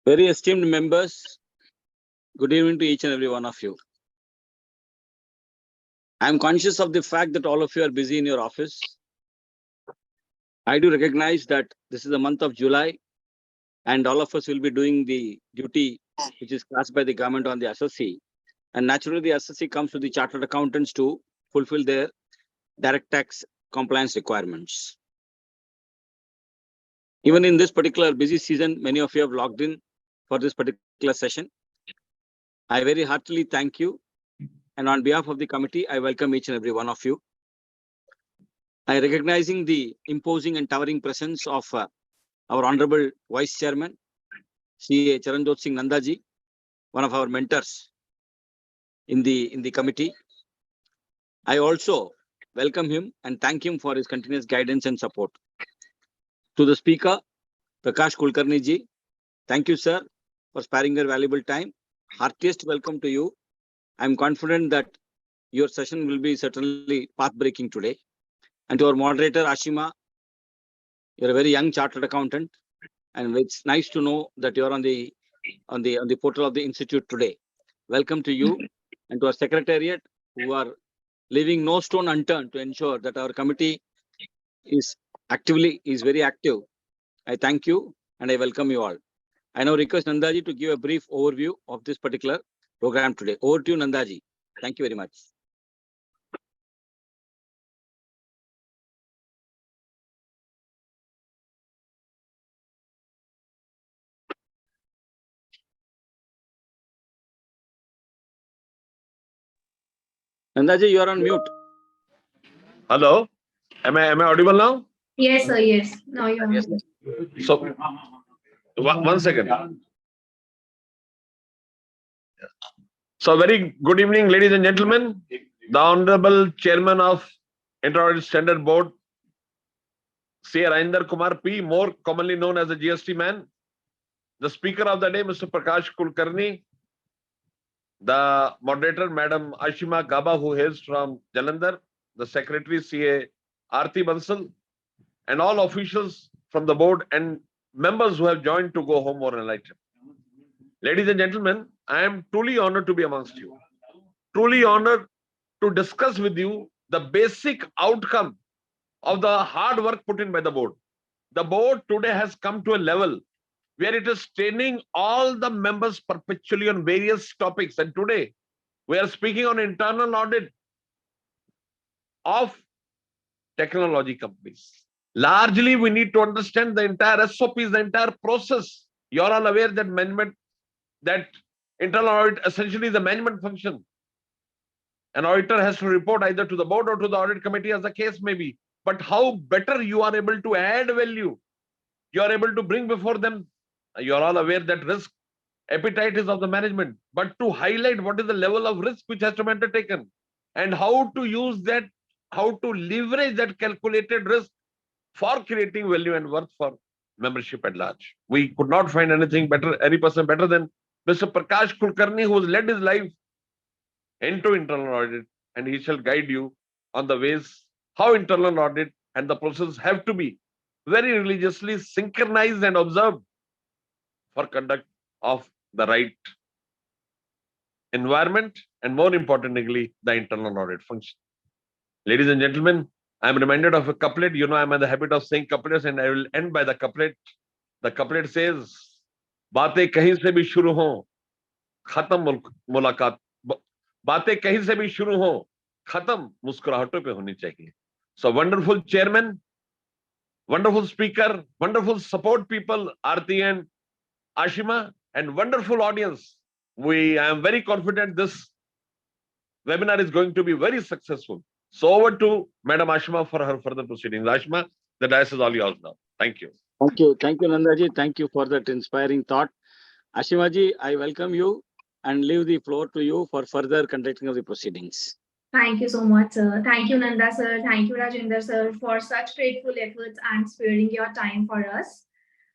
Very esteemed members, good evening to each and every one of you. I am conscious of the fact that all of you are busy in your office. I do recognize that this is the month of July and all of us will be doing the duty which is cast by the government on the SSC. And naturally, the SSC comes to the chartered accountants to fulfill their direct tax compliance requirements. Even in this particular busy season, many of you have logged in for this particular session. I very heartily thank you. And on behalf of the committee, I welcome each and every one of you. I recognizing the imposing and towering presence of our Honorable Vice Chairman, CA Charanjot Singh Nandaji, one of our mentors in the committee. I also welcome him and thank him for his continuous guidance and support. To the Speaker, Prakash Kulkarni ji, thank you, sir, for sparing your valuable time. Heartiest welcome to you. I am confident that your session will be certainly path-breaking today. And to our moderator, Ashima, you're a very young chartered accountant, and it's nice to know that you're on the portal of the institute today. Welcome to you, and to our secretariat, who are leaving no stone unturned to ensure that our committee is very active. I thank you and I welcome you all. I now request Nandaji to give a brief overview of this particular program today. Over to you, Nandaji. Thank you very much. Nandaji, you are on mute. Hello, am I audible now? Yes, sir. Yes. Now you are. Yes, So, one second. So, very good evening, ladies and gentlemen. The Honorable Chairman of International Standard Board, C. Rajinder Kumar P., more commonly known as the GST man. The Speaker of the day, Mr. Prakash Kulkarni. The moderator, Madam Ashima Gaba, who hails from Jalandhar. The Secretary, CA Aarti Bansal. And all officials from the board and members who have joined to go home more enlightened. Ladies and gentlemen, I am truly honored to be amongst you. Truly honored to discuss with you the basic outcome of the hard work put in by the board. The board today has come to a level where it is training all the members perpetually on various topics. And today we are speaking on internal audit of technology companies. Largely, we need to understand the entire SOPs, the entire process. You are all aware that internal audit essentially is a management function. An auditor has to report either to the board or to the audit committee, as the case may be. But how better you are able to add value, you are able to bring before them. You are all aware that risk appetite is of the management, but to highlight what is the level of risk which has to be undertaken and how to use that, how to leverage that calculated risk for creating value and worth for membership at large. We could not find anything better, any person better than Mr. Prakash Kulkarni, who has led his life into internal audit, and he shall guide you on the ways how internal audit and the process have to be very religiously synchronized and observed for conduct of the right environment and, more importantly, the internal audit function. Ladies and gentlemen, I am reminded of a couplet. You know, I am in the habit of saying couplets, and I will end by the couplet. The couplet says, "Baatein kahin se bhi shuru ho, khatam mulaqat. Baatein kahin se bhi shuru ho, khatam muskurahaton pe honi chahiye." So, wonderful chairman, wonderful speaker, wonderful support people, Aarti and Ashima, and wonderful audience. I am very confident this webinar is going to be very successful. So over to Madam Ashima for her further proceedings. Ashima, the dais is all yours now. Thank you. Thank you, Nandaji. Thank you for that inspiring thought. Ashimaji, I welcome you and leave the floor to you for further conducting of the proceedings. Thank you so much, sir. Thank you, Nanda sir. Thank you, Rajinder sir, for such grateful efforts and sparing your time for us.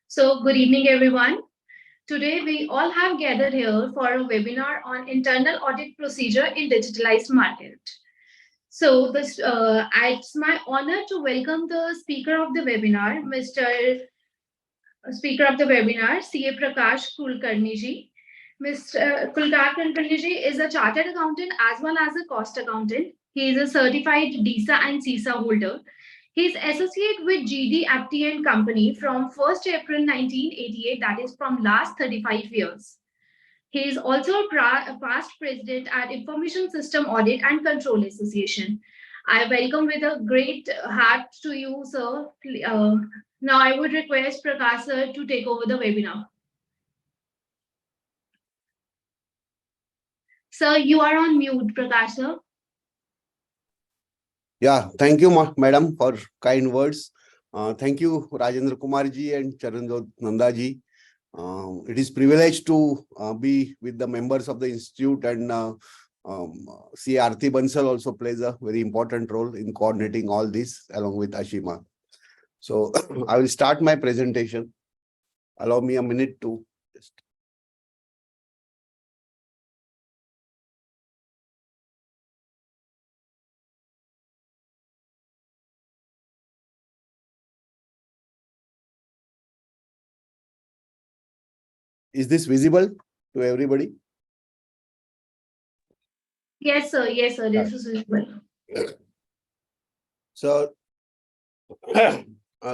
So, good evening, everyone. Today, we all have gathered here for a webinar on internal audit procedure in digitalized market. So, it's my honor to welcome the speaker of the webinar, Mr. speaker of the webinar, CA Prakash Kulkarni ji. Mr. Kulkarni ji is a chartered accountant as well as a cost accountant. He is a certified DISA and CISA holder. He is associate with GD Apti and Company from 1st April 1988, that is from last 35 years. He is also a past president at Information System Audit and Control Association. I welcome with a great heart to you, sir. Now I would request Prakash sir to take over the webinar. Sir, you are on mute, Prakash sir. Yeah, thank you, madam, for kind words. Thank you, Rajendra Kumar ji and Charanjot Nanda ji. It is privilege to be with the members of the institute, and C. Aarti Bansal also plays a very important role in coordinating all this along with Ashima. So I will start my presentation. Allow me a minute to just. Is this visible to everybody? Yes, sir. Yes, sir. This is visible. So,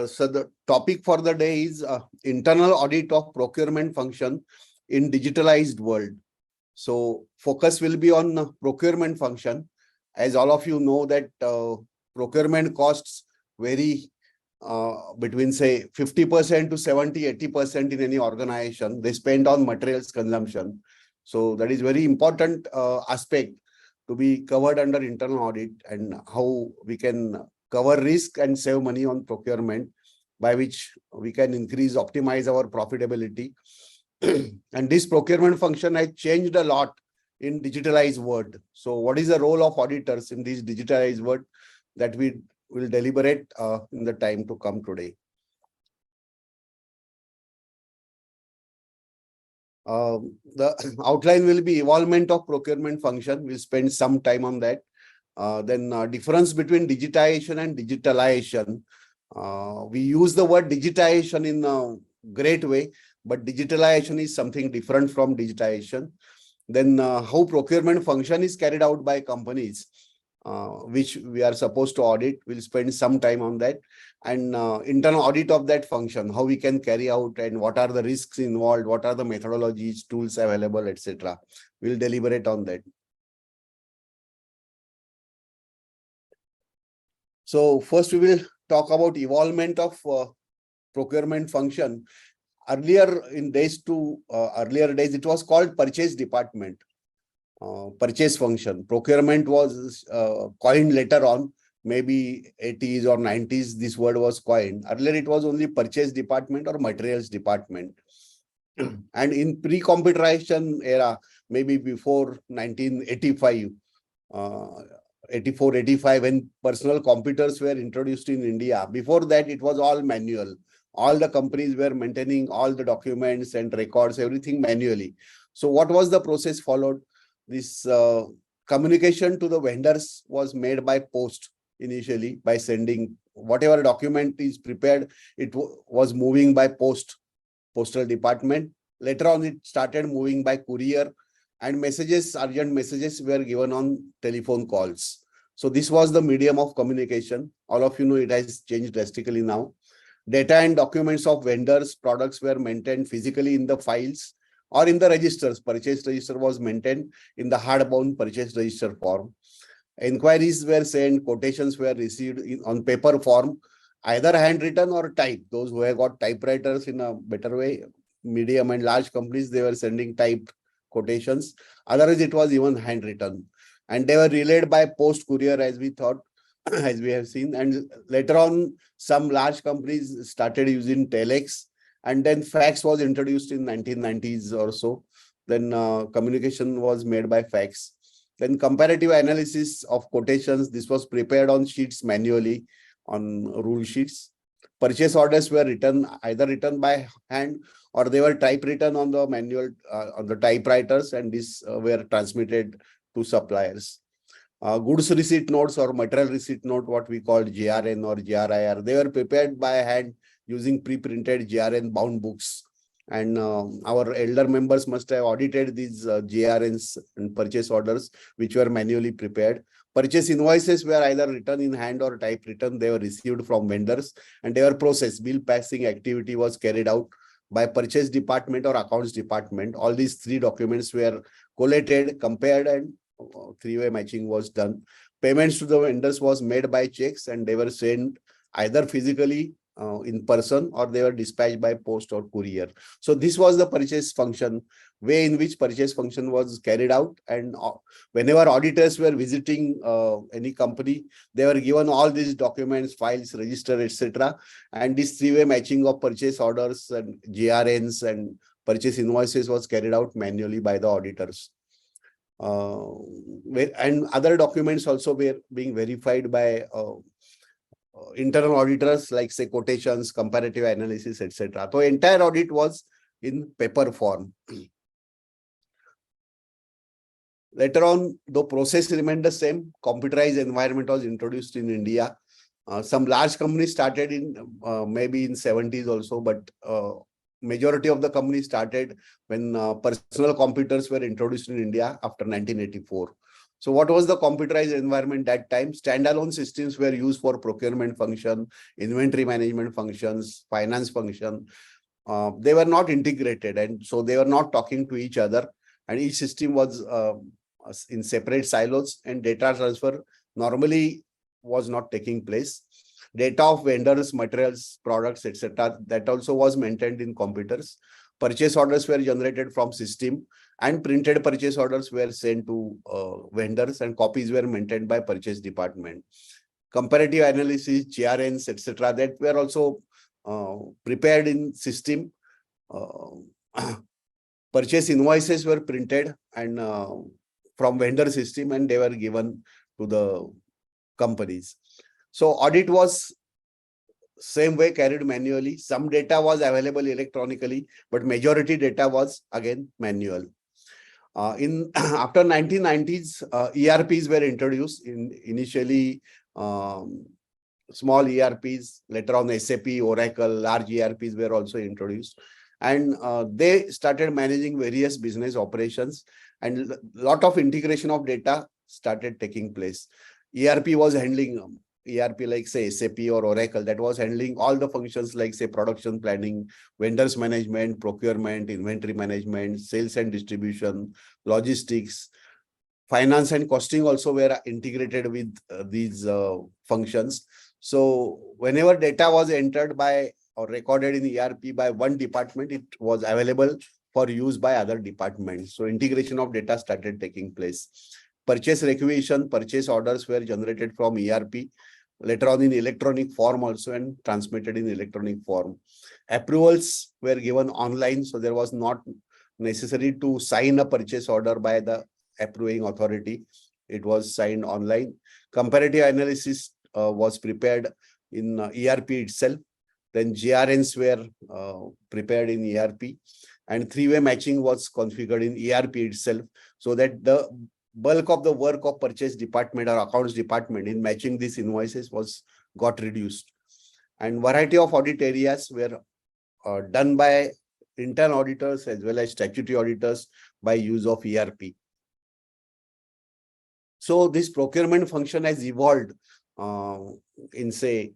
so the topic for the day is internal audit of procurement function in digitalized world. So focus will be on procurement function. As all of you know that procurement costs vary between say 50% to 70-80% in any organization. They spend on materials consumption. So that is very important aspect to be covered under internal audit, and how we can cover risk and save money on procurement, by which we can optimize our profitability. And this procurement function has changed a lot in digitalized world. So what is the role of auditors in this digitalized world, that we will deliberate in the time to come today. The outline will be evolvement of procurement function. We'll spend some time on that. Then difference between digitization and digitalization. We use the word digitization in a great way, but digitalization is something different from digitization. Then how procurement function is carried out by companies, which we are supposed to audit. We'll spend some time on that. And internal audit of that function, how we can carry out, and what are the risks involved, what are the methodologies, tools available, etc. We'll deliberate on that. So first we will talk about evolvement of procurement function. Earlier days, it was called purchase department, purchase function. Procurement was coined later on, maybe 80s or 90s, this word was coined. Earlier it was only purchase department or materials department. And in pre-computerization era, maybe before 1985, 84, 85, when personal computers were introduced in India. Before that, it was all manual. All the companies were maintaining all the documents and records, everything manually. So what was the process followed? This communication to the vendors was made by post initially, by sending whatever document is prepared. It was moving by postal department. Later on, it started moving by courier, and messages, urgent messages were given on telephone calls. So this was the medium of communication. All of you know it has changed drastically now. Data and documents of vendors' products were maintained physically in the files or in the registers. Purchase register was maintained in the hardbound purchase register form. Inquiries were sent, quotations were received on paper form, either handwritten or typed. Those who have got typewriters in a better way, medium and large companies, they were sending typed quotations. Otherwise, it was even handwritten. And they were relayed by post courier, as we thought, as we have seen. And later on, some large companies started using telex, and then fax was introduced in 1990s or so. Then communication was made by fax. Then comparative analysis of quotations. This was prepared on sheets manually, on rule sheets. Purchase orders were either written by hand, or they were typewritten on the manual, on the typewriters, and these were transmitted to suppliers. Goods receipt notes or material receipt note, what we called JRN or JRIR, they were prepared by hand using pre-printed GRN bound books. And our elder members must have audited these GRNs and purchase orders, which were manually prepared. Purchase invoices were either written in hand or typewritten. They were received from vendors and they were processed. Bill passing activity was carried out by purchase department or accounts department. All these three documents were collated, compared, and three-way matching was done. Payments to the vendors was made by checks and they were sent either physically in person or they were dispatched by post or courier. So this was the purchase function, way in which purchase function was carried out. And whenever auditors were visiting any company, they were given all these documents, files, register, etc. And this three-way matching of purchase orders and GRNs and purchase invoices was carried out manually by the auditors. And other documents also were being verified by internal auditors, like say quotations, comparative analysis, etc. So entire audit was in paper form. Later on, the process remained the same. Computerized environment was introduced in India. Some large companies started in maybe in 70s also, but majority of the companies started when personal computers were introduced in India after 1984. So what was the computerized environment that time? Standalone systems were used for procurement function, inventory management functions, finance function. They were not integrated, and so they were not talking to each other. And each system was in separate silos, and data transfer normally was not taking place. Data of vendors, materials, products, etc. that also was maintained in computers. Purchase orders were generated from system, and printed purchase orders were sent to vendors, and copies were maintained by purchase department. Comparative analysis, GRNs, etc. that were also prepared in system. Purchase invoices were printed and from vendor system, and they were given to the companies. So audit was same way carried manually. Some data was available electronically, but majority data was again manual. After 1990s, ERPs were introduced. Initially small ERPs, later on SAP, Oracle, large ERPs were also introduced, and they started managing various business operations, and a lot of integration of data started taking place. ERP was handling ERP like say SAP or Oracle, that was handling all the functions like say production planning, vendors management, procurement, inventory management, sales and distribution, logistics, finance and costing also were integrated with these functions. So whenever data was entered by or recorded in ERP by one department, it was available for use by other departments. So integration of data started taking place. Purchase requisition, purchase orders were generated from ERP, later on in electronic form also, and transmitted in electronic form. Approvals were given online, so there was not necessary to sign a purchase order by the approving authority. It was signed online. Comparative analysis was prepared in ERP itself. Then GRNs were prepared in ERP, and three-way matching was configured in ERP itself, so that the bulk of the work of purchase department or accounts department in matching these invoices got reduced. And variety of audit areas were done by internal auditors as well as statutory auditors by use of ERP. So this procurement function has evolved in say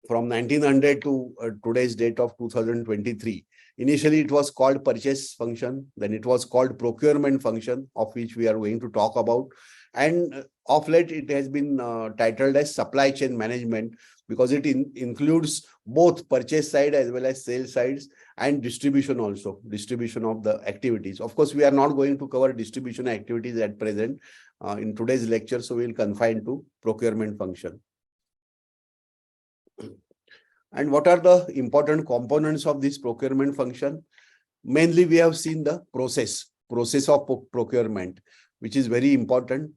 from 1900 to today's date of 2023. Initially, it was called purchase function, then it was called procurement function, of which we are going to talk about. And of late, it has been titled as supply chain management, because it includes both purchase side as well as sales sides, and distribution also, distribution of the activities. Of course, we are not going to cover distribution activities at present in today's lecture, so we'll confine to procurement function. And what are the important components of this procurement function? Mainly, we have seen the process of procurement, which is very important.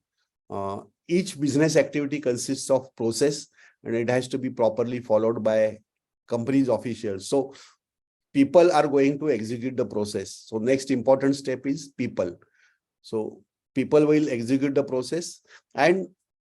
Each business activity consists of process, and it has to be properly followed by company's officials. So people are going to execute the process. So next important step is people. So people will execute the process, and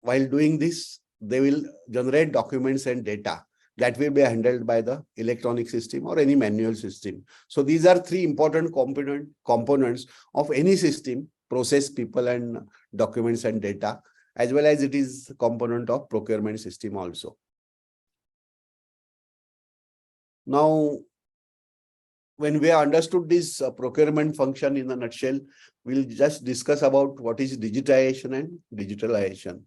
while doing this, they will generate documents and data. that will be handled by the electronic system or any manual system. So these are three important components of any system: process, people, and documents and data, as well as it is component of procurement system also. Now, when we understood this procurement function in a nutshell, we'll just discuss about what is digitization and digitalization.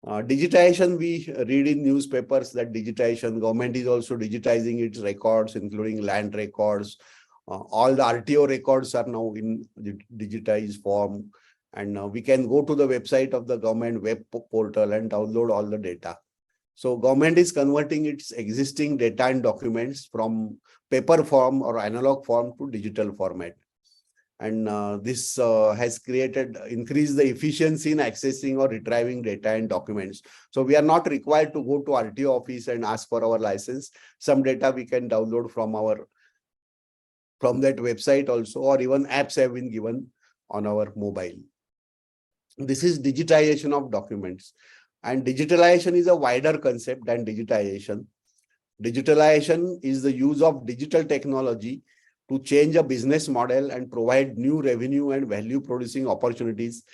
Digitization, we read in newspapers that digitization, government is also digitizing its records, including land records. All the RTO records are now in digitized form, and we can go to the website of the government web portal and download all the data. So government is converting its existing data and documents from paper form or analog form to digital format. And this has increased the efficiency in accessing or retrieving data and documents. So we are not required to go to RTO office and ask for our license. Some data we can download from that website also, or even apps have been given on our mobile. This is digitization of documents. And digitalization is a wider concept than digitization. Digitalization is the use of digital technology to change a business model and provide new revenue and value producing opportunities.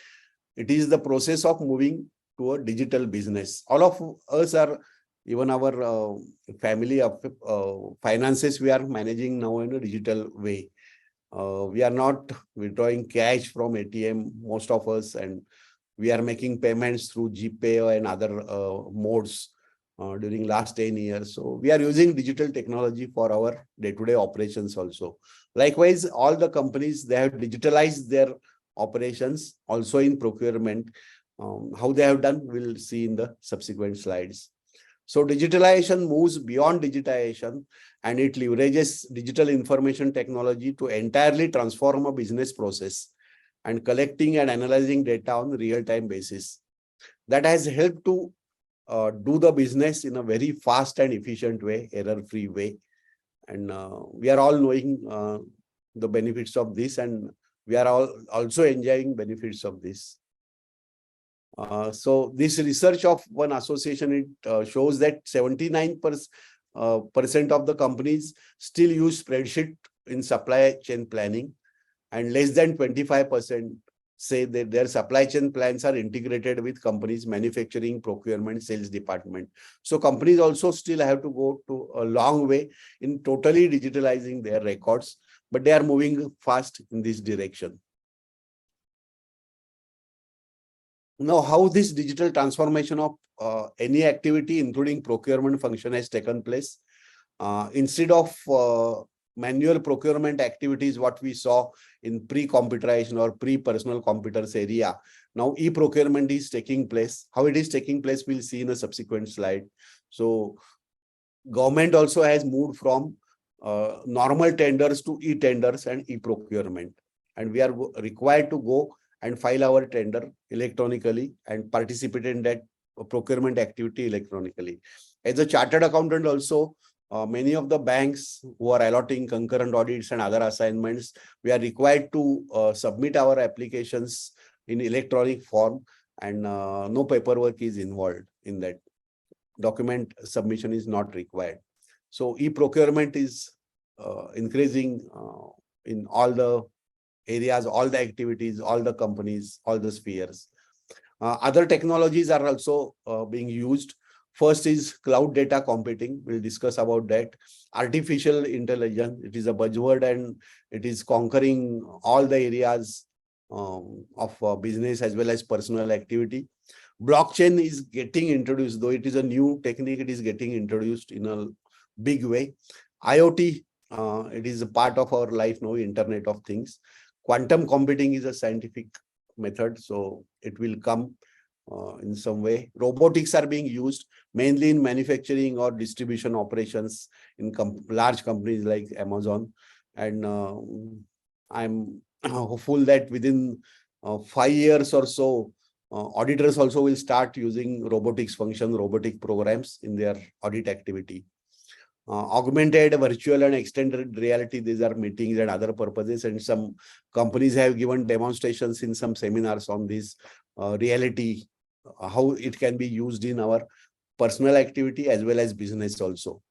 It is the process of moving to a digital business. All of us are, even our family of finances, we are managing now in a digital way. We are not withdrawing cash from ATM, most of us, and we are making payments through GPay and other modes during last 10 years. So we are using digital technology for our day-to-day operations also. Likewise, all the companies, they have digitalized their operations also in procurement. How they have done, we'll see in the subsequent slides. So digitalization moves beyond digitization, and it leverages digital information technology to entirely transform a business process and collecting and analyzing data on a real-time basis. That has helped to do the business in a very fast and efficient way, error-free way. And we are all knowing the benefits of this, and we are all also enjoying benefits of this. So this research of one association, it shows that 79% of the companies still use spreadsheet in supply chain planning, and less than 25% say that their supply chain plans are integrated with companies' manufacturing, procurement, sales department. So companies also still have to go to a long way in totally digitalizing their records, but they are moving fast in this direction. Now, how this digital transformation of any activity, including procurement function, has taken place. Instead of manual procurement activities, what we saw in pre-computerization or pre-personal computers area, now e-procurement is taking place. How it is taking place, we'll see in a subsequent slide. So government also has moved from normal tenders to e-tenders and e-procurement. And we are required to go and file our tender electronically and participate in that procurement activity electronically. As a chartered accountant also, many of the banks who are allotting concurrent audits and other assignments, we are required to submit our applications in electronic form, and no paperwork is involved in that. Document submission is not required. So e-procurement is increasing in all the areas, all the activities, all the companies, all the spheres. Other technologies are also being used. First is cloud data computing. We'll discuss about that. Artificial intelligence, it is a buzzword and it is conquering all the areas of business as well as personal activity. Blockchain is getting introduced, though it is a new technique, it is getting introduced in a big way. IoT, it is a part of our life now, Internet of Things. Quantum computing is a scientific method, so it will come in some way. Robotics are being used mainly in manufacturing or distribution operations in large companies like Amazon. And I'm hopeful that within 5 years or so, auditors also will start using robotics function, robotic programs in their audit activity. Augmented, virtual and extended reality, these are meetings and other purposes, and some companies have given demonstrations in some seminars on this reality, how it can be used in our personal activity as well as business also.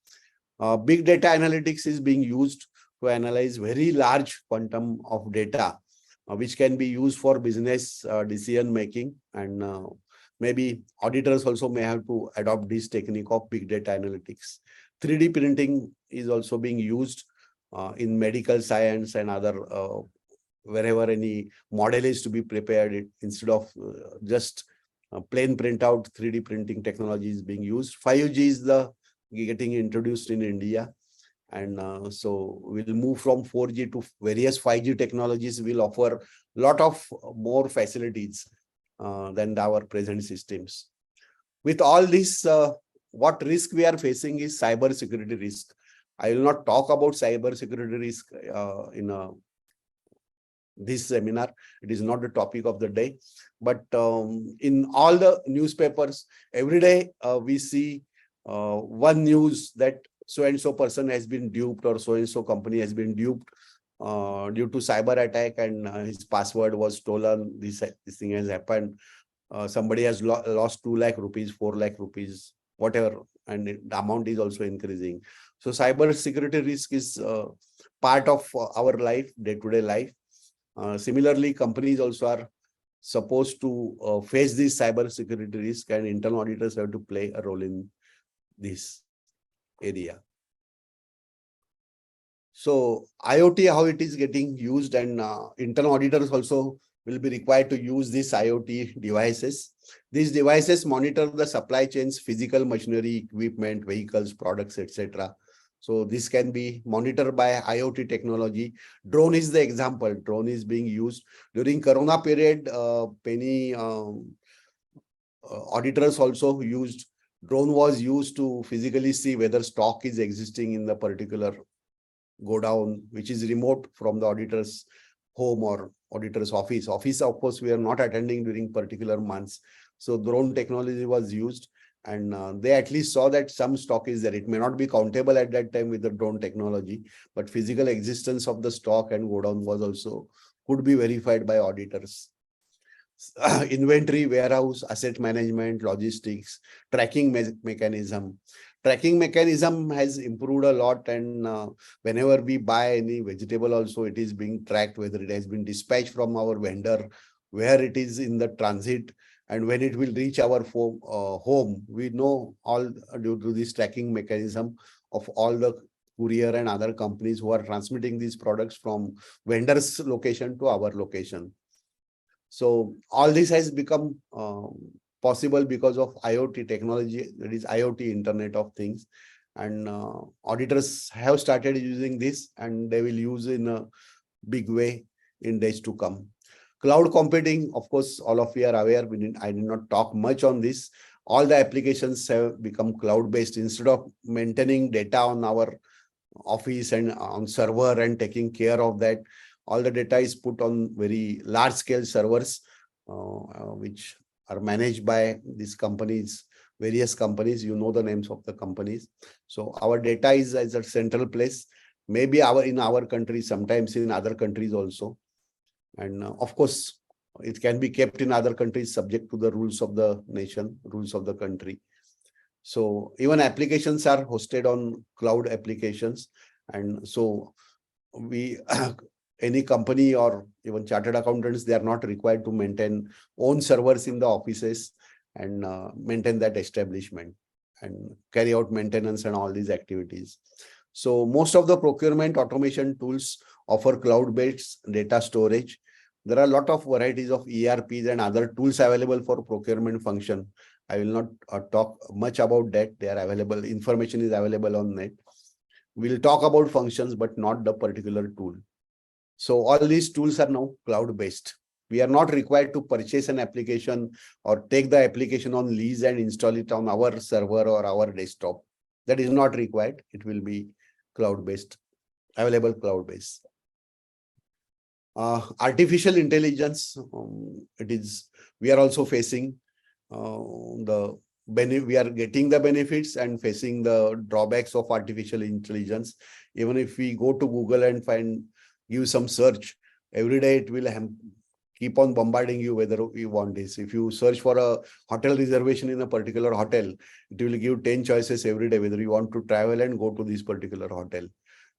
Big data analytics is being used to analyze very large quantum of data, which can be used for business decision making, and maybe auditors also may have to adopt this technique of big data analytics. 3D printing is also being used in medical science and other wherever any model is to be prepared, instead of just plain printout, 3D printing technology is being used. 5G is getting introduced in India. And so we'll move from 4G to various 5G technologies will offer a lot of more facilities than our present systems. With all this, what risk we are facing is cyber security risk. I will not talk about cyber security risk in this seminar. It is not the topic of the day, but in all the newspapers, every day we see one news that so-and-so person has been duped, or so-and-so company has been duped due to cyber attack, and his password was stolen. This thing has happened. Somebody has lost 2 lakh rupees, 4 lakh rupees, whatever, and the amount is also increasing. So cyber security risk is part of our life, day-to-day life. Similarly, companies also are supposed to face this cyber security risk, and internal auditors have to play a role in this area. So IoT, how it is getting used, and internal auditors also will be required to use these IoT devices. These devices monitor the supply chains, physical machinery, equipment, vehicles, products, etc. So this can be monitored by IoT technology. Drone is the example. Drone is being used during Corona period. Many auditors also used drone was used to physically see whether stock is existing in the particular godown, which is remote from the auditor's home or auditor's office. Office, of course, we are not attending during particular months. So drone technology was used, and they at least saw that some stock is there. It may not be countable at that time with the drone technology, but physical existence of the stock and godown was also could be verified by auditors. Inventory, warehouse, asset management, logistics, tracking mechanism. Tracking mechanism has improved a lot, and whenever we buy any vegetable also, it is being tracked, whether it has been dispatched from our vendor, where it is in the transit, and when it will reach our home. We know all due to this tracking mechanism of all the courier and other companies who are transmitting these products from vendor's location to our location. So all this has become possible because of IoT technology, that is IoT, Internet of Things. And auditors have started using this, and they will use in a big way in days to come. Cloud computing, of course, all of you are aware. I did not talk much on this. All the applications have become cloud-based. Instead of maintaining data on our office and on server and taking care of that, all the data is put on very large scale servers, which are managed by these companies, various companies. You know the names of the companies. So our data is at a central place, maybe in our country, sometimes in other countries also. And of course, it can be kept in other countries subject to the rules of the nation, rules of the country. So even applications are hosted on cloud applications. And so any company or even chartered accountants, they are not required to maintain own servers in the offices and maintain that establishment and carry out maintenance and all these activities. So most of the procurement automation tools offer cloud-based data storage. There are a lot of varieties of ERPs and other tools available for procurement function. I will not talk much about that. They are available. Information is available on net. We'll talk about functions, but not the particular tool. So all these tools are now cloud-based. We are not required to purchase an application or take the application on lease and install it on our server or our desktop. That is not required. It will be cloud-based, available cloud-based. Artificial intelligence, we are also facing we are getting the benefits and facing the drawbacks of artificial intelligence. Even if we go to Google and give some search, every day it will keep on bombarding you whether you want this. If you search for a hotel reservation in a particular hotel, it will give 10 choices every day whether you want to travel and go to this particular hotel.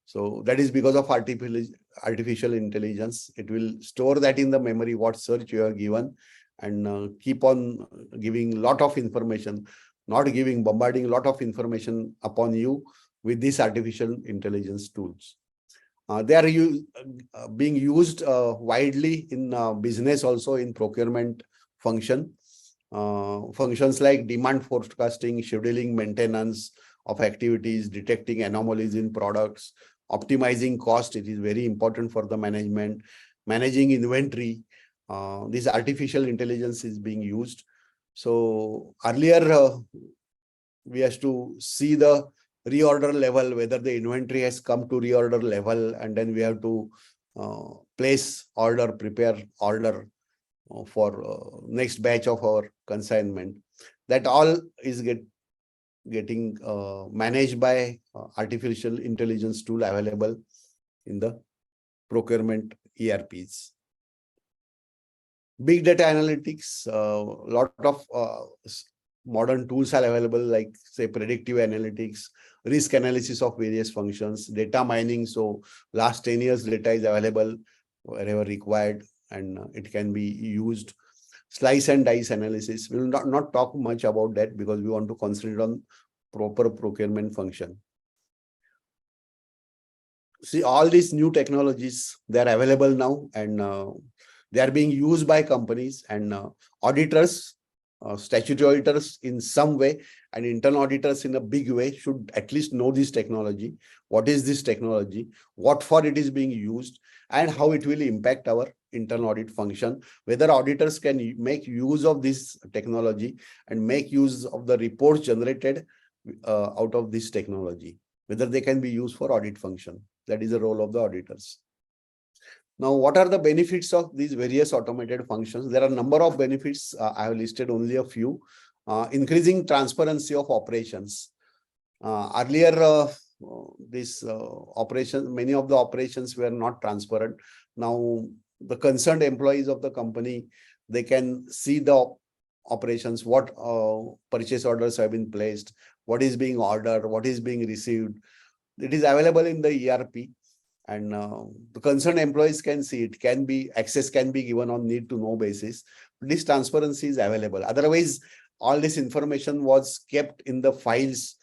So that is because of artificial intelligence. It will store that in the memory, what search you have given, and keep on giving lot of information, bombarding a lot of information upon you with these artificial intelligence tools. They are being used widely in business, also in procurement function. Functions like demand forecasting, scheduling maintenance of activities, detecting anomalies in products, optimizing cost. It is very important for the management, managing inventory. This artificial intelligence is being used. So earlier, we have to see the reorder level, whether the inventory has come to reorder level, and then we have to place order, prepare order for next batch of our consignment. That all is getting managed by artificial intelligence tool available in the procurement ERPs. Big data analytics, lot of modern tools are available, like say predictive analytics, risk analysis of various functions, data mining. So last 10 years data is available wherever required, and it can be used. Slice and dice analysis. We will not talk much about that because we want to concentrate on proper procurement function. See, all these new technologies, they are available now, and they are being used by companies and auditors, statutory auditors in some way, and internal auditors in a big way should at least know this technology. What is this technology? What for it is being used, and how it will impact our internal audit function, whether auditors can make use of this technology and make use of the reports generated out of this technology, whether they can be used for audit function. That is the role of the auditors. Now, what are the benefits of these various automated functions? There are a number of benefits. I have listed only a few. Increasing transparency of operations. Earlier, many of the operations were not transparent. Now, the concerned employees of the company, they can see the operations, what purchase orders have been placed, what is being ordered, what is being received. It is available in the ERP, and the concerned employees can see it. Access can be given on need to know basis. This transparency is available. Otherwise, all this information was kept in the files,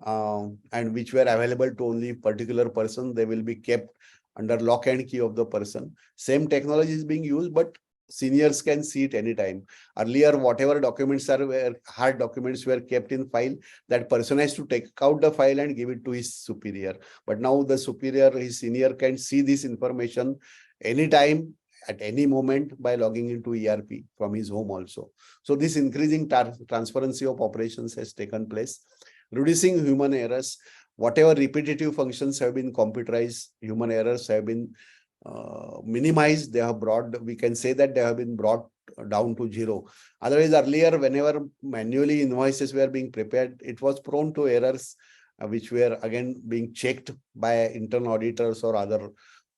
and which were available to only particular person. They will be kept under lock and key of the person. Same technology is being used, but seniors can see it anytime. Earlier, whatever documents hard documents were kept in file, that person has to take out the file and give it to his superior. But now the superior, his senior, can see this information anytime, at any moment, by logging into ERP from his home also. So this increasing transparency of operations has taken place. Reducing human errors. Whatever repetitive functions have been computerized, human errors have been minimized. We can say that they have been brought down to zero. Otherwise, earlier, whenever manually invoices were being prepared, it was prone to errors, which were again being checked by internal auditors or other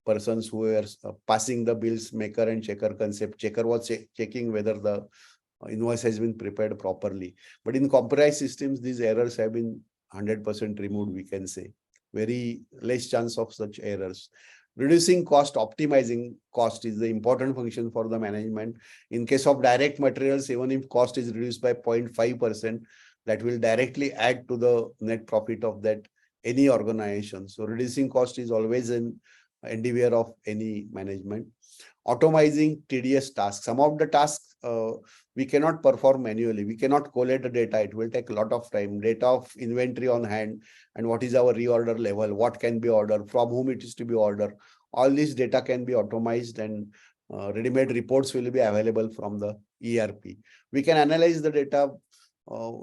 persons who were passing the bills, maker and checker concept. Checker was checking whether the invoice has been prepared properly. But in computerized systems, these errors have been 100% removed, we can say. Very less chance of such errors. Reducing cost, optimizing cost is the important function for the management. In case of direct materials, even if cost is reduced by 0.5%, that will directly add to the net profit of that any organization. So reducing cost is always an endeavor of any management. Automizing tedious tasks. Some of the tasks we cannot perform manually. We cannot collate the data. It will take a lot of time. Data of inventory on hand, and what is our reorder level, what can be ordered, from whom it is to be ordered. All this data can be automized, and ready-made reports will be available from the ERP. We can analyze the data.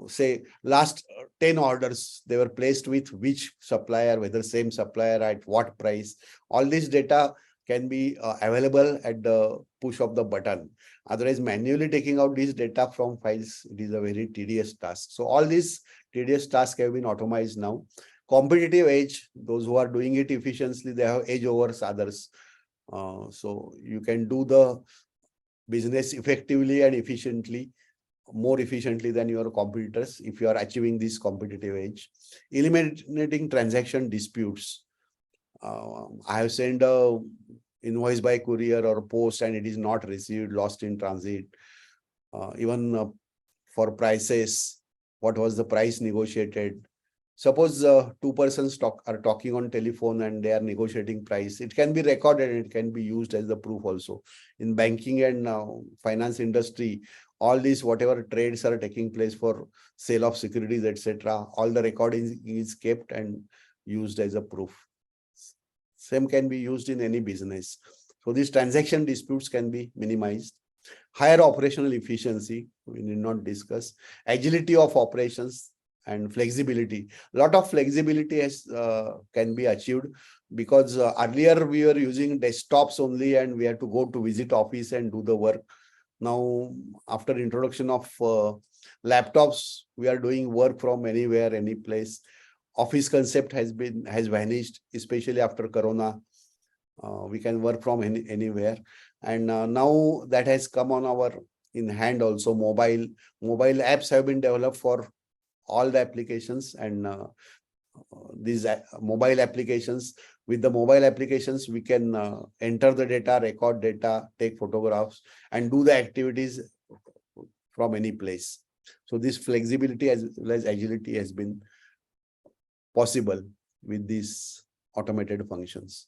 Say last 10 orders, they were placed with which supplier, whether same supplier, at what price. All this data can be available at the push of the button. Otherwise, manually taking out this data from files, it is a very tedious task. So all these tedious tasks have been automated now. Competitive edge, those who are doing it efficiently, they have edge over others. So you can do the business effectively and efficiently, more efficiently than your competitors if you are achieving this competitive edge. Eliminating transaction disputes. I have sent a invoice by courier or post and it is not received, lost in transit. Even for prices, what was the price negotiated? Suppose two persons are talking on telephone and they are negotiating price. It can be recorded and it can be used as the proof also. In banking and finance industry, all these whatever trades are taking place for sale of securities, etc., all the recording is kept and used as a proof. Same can be used in any business. So these transaction disputes can be minimized. Higher operational efficiency, we need not discuss. Agility of operations and flexibility. A lot of flexibility can be achieved because earlier we were using desktops only and we had to go to visit office and do the work. Now, after introduction of laptops, we are doing work from anywhere, any place. Office concept has vanished, especially after Corona. We can work from anywhere. And now that has come on our in hand also. Mobile apps have been developed for all the applications, and these mobile applications, with the mobile applications, we can enter the data, record data, take photographs, and do the activities from any place. So this flexibility as well as agility has been possible with these automated functions.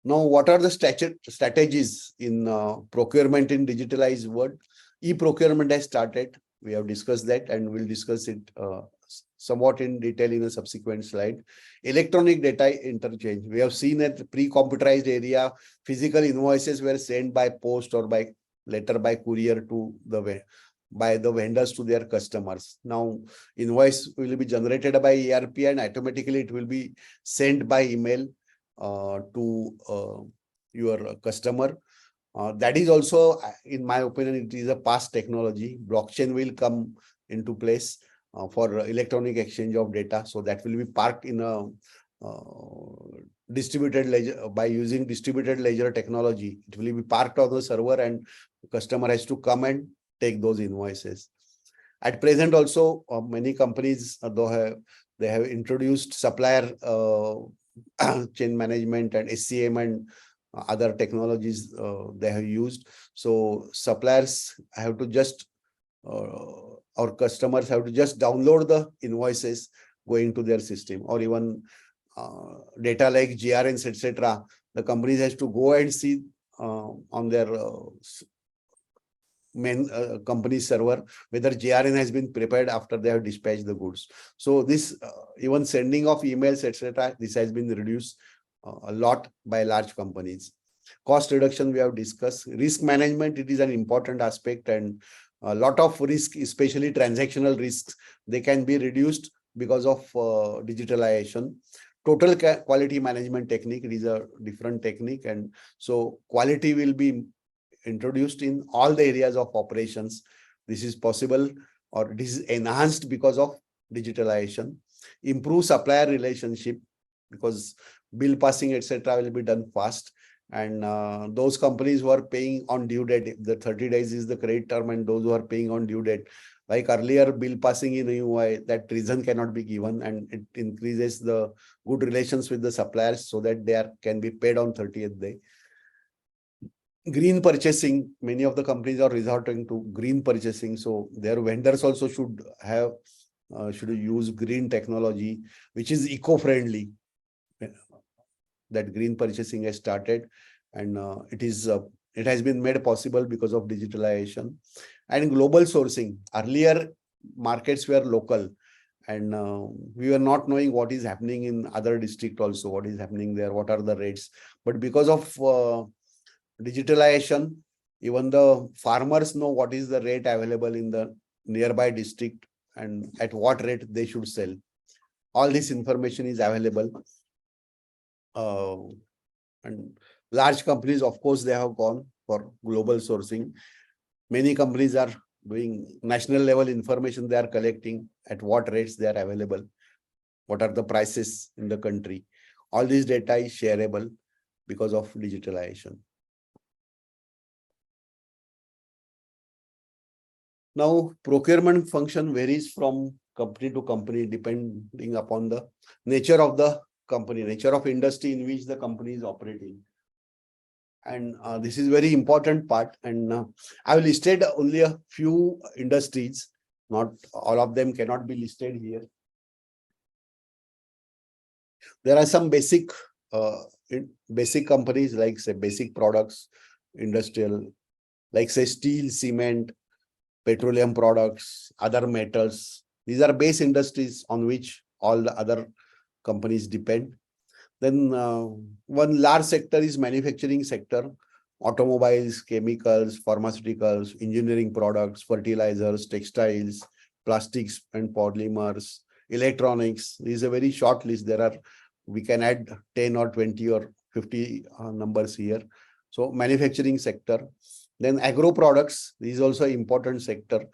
Now, what are the strategies in procurement in digitalized world? E-procurement has started. We have discussed that and we'll discuss it somewhat in detail in a subsequent slide. Electronic data interchange. We have seen that pre-computerized area, physical invoices were sent by post or by letter by courier to by the vendors to their customers. Now, invoice will be generated by ERP and automatically it will be sent by email to your customer. That is also, in my opinion, it is a past technology. Blockchain will come into place for electronic exchange of data. So that will be parked in a distributed ledger. By using distributed ledger technology, it will be parked on the server and the customer has to come and take those invoices. At present also, many companies, they have introduced supplier chain management and SCM and other technologies they have used. So suppliers have to just, our customers have to just download the invoices going to their system, or even data like GRNs, etc. The companies has to go and see on their main company server whether GRN has been prepared after they have dispatched the goods. So this even sending of emails, etc., this has been reduced a lot by large companies. Cost reduction we have discussed. Risk management, it is an important aspect, and a lot of risk, especially transactional risks, they can be reduced because of digitalization. Total quality management technique, it is a different technique, and so quality will be introduced in all the areas of operations. This is possible, or this is enhanced because of digitalization. Improve supplier relationship, because bill passing, etc., will be done fast. And those companies who are paying on due date, the 30 days is the credit term, and those who are paying on due date, like earlier bill passing in UI, that reason cannot be given, and it increases the good relations with the suppliers so that they can be paid on 30th day. Green purchasing, many of the companies are resorting to green purchasing, so their vendors also should have should use green technology, which is eco-friendly. That green purchasing has started, and it has been made possible because of digitalization. And global sourcing. Earlier markets were local, and we were not knowing what is happening in other districts also, what is happening there, what are the rates. But because of digitalization, even the farmers know what is the rate available in the nearby district and at what rate they should sell. All this information is available. And large companies, of course, they have gone for global sourcing. Many companies are doing national level information. They are collecting at what rates they are available, what are the prices in the country. All this data is shareable because of digitalization. Now, procurement function varies from company to company depending upon the nature of the company, nature of industry in which the company is operating. And this is very important part. And I have listed only a few industries. Not all of them cannot be listed here. There are some basic companies like say basic products, industrial, like say steel, cement, petroleum products, other metals. These are base industries on which all the other companies depend. Then one large sector is manufacturing sector, automobiles, chemicals, pharmaceuticals, engineering products, fertilizers, textiles, plastics and polymers, electronics. This is a very short list. We can add 10 or 20 or 50 numbers here. So manufacturing sector. Then agro products, this is also an important sector.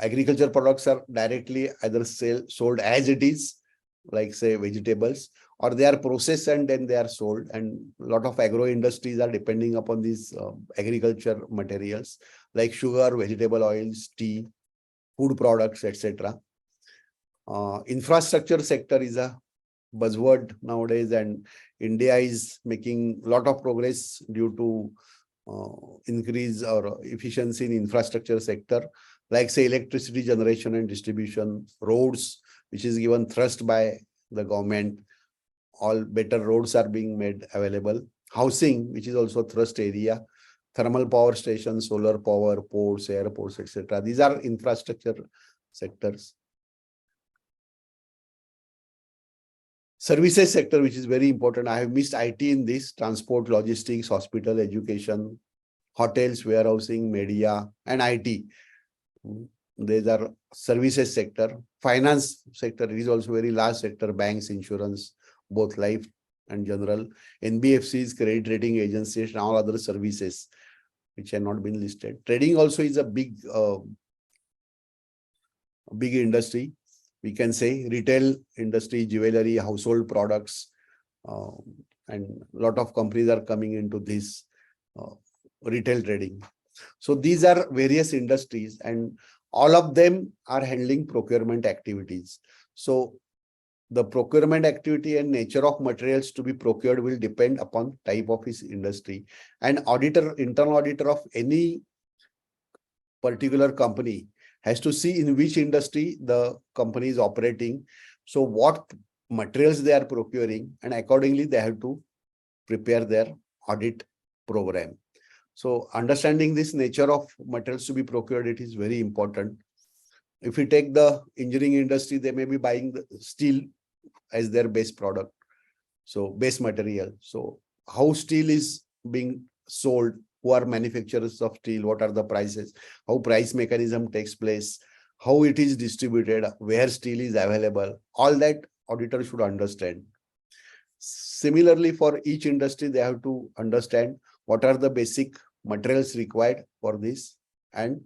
Agriculture products are directly either sold as it is, like say vegetables, or they are processed and then they are sold. And a lot of agro industries are depending upon these agriculture materials like sugar, vegetable oils, tea, food products, etc. Infrastructure sector is a buzzword nowadays, and India is making a lot of progress due to increase or efficiency in infrastructure sector, like say electricity generation and distribution, roads, which is given thrust by the government. All better roads are being made available. Housing, which is also thrust area, thermal power stations, solar power, ports, airports, etc. These are infrastructure sectors. Services sector, which is very important. I have missed IT in this: transport, logistics, hospital, education, hotels, warehousing, media, and IT. These are services sector. Finance sector is also very large sector. Banks, insurance, both life and general, NBFCs, credit rating agencies, and all other services which have not been listed. Trading also is a big industry. We can say retail industry, jewelry, household products, and a lot of companies are coming into this retail trading. So these are various industries, and all of them are handling procurement activities. So the procurement activity and nature of materials to be procured will depend upon type of his industry. And internal auditor of any particular company has to see in which industry the company is operating. So what materials they are procuring, and accordingly they have to prepare their audit program. So understanding this nature of materials to be procured, it is very important. If we take the engineering industry, they may be buying the steel as their base product, so base material. So how steel is being sold, who are manufacturers of steel, what are the prices, how price mechanism takes place, how it is distributed, where steel is available, all that auditor should understand. Similarly, for each industry, they have to understand what are the basic materials required for this and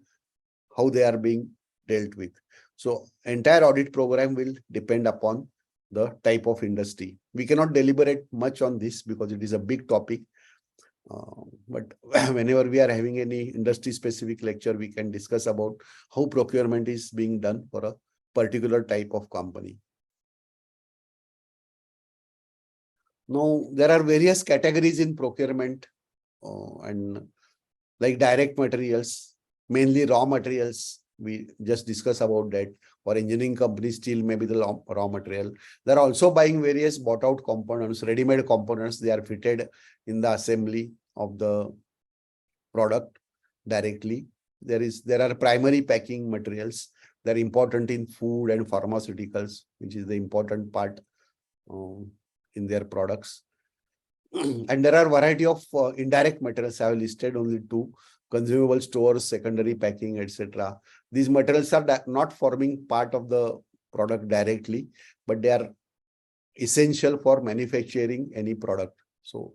how they are being dealt with. So entire audit program will depend upon the type of industry. We cannot deliberate much on this because it is a big topic. But whenever we are having any industry specific lecture, we can discuss about how procurement is being done for a particular type of company. Now, there are various categories in procurement, and like direct materials, mainly raw materials. We just discussed about that. For engineering companies, steel may be the raw material. They're also buying various bought out components, ready-made components. They are fitted in the assembly of the product directly. There are primary packing materials. They're important in food and pharmaceuticals, which is the important part in their products. And there are variety of indirect materials. I have listed only two: consumable stores, secondary packing, etc. These materials are not forming part of the product directly, but they are essential for manufacturing any product. So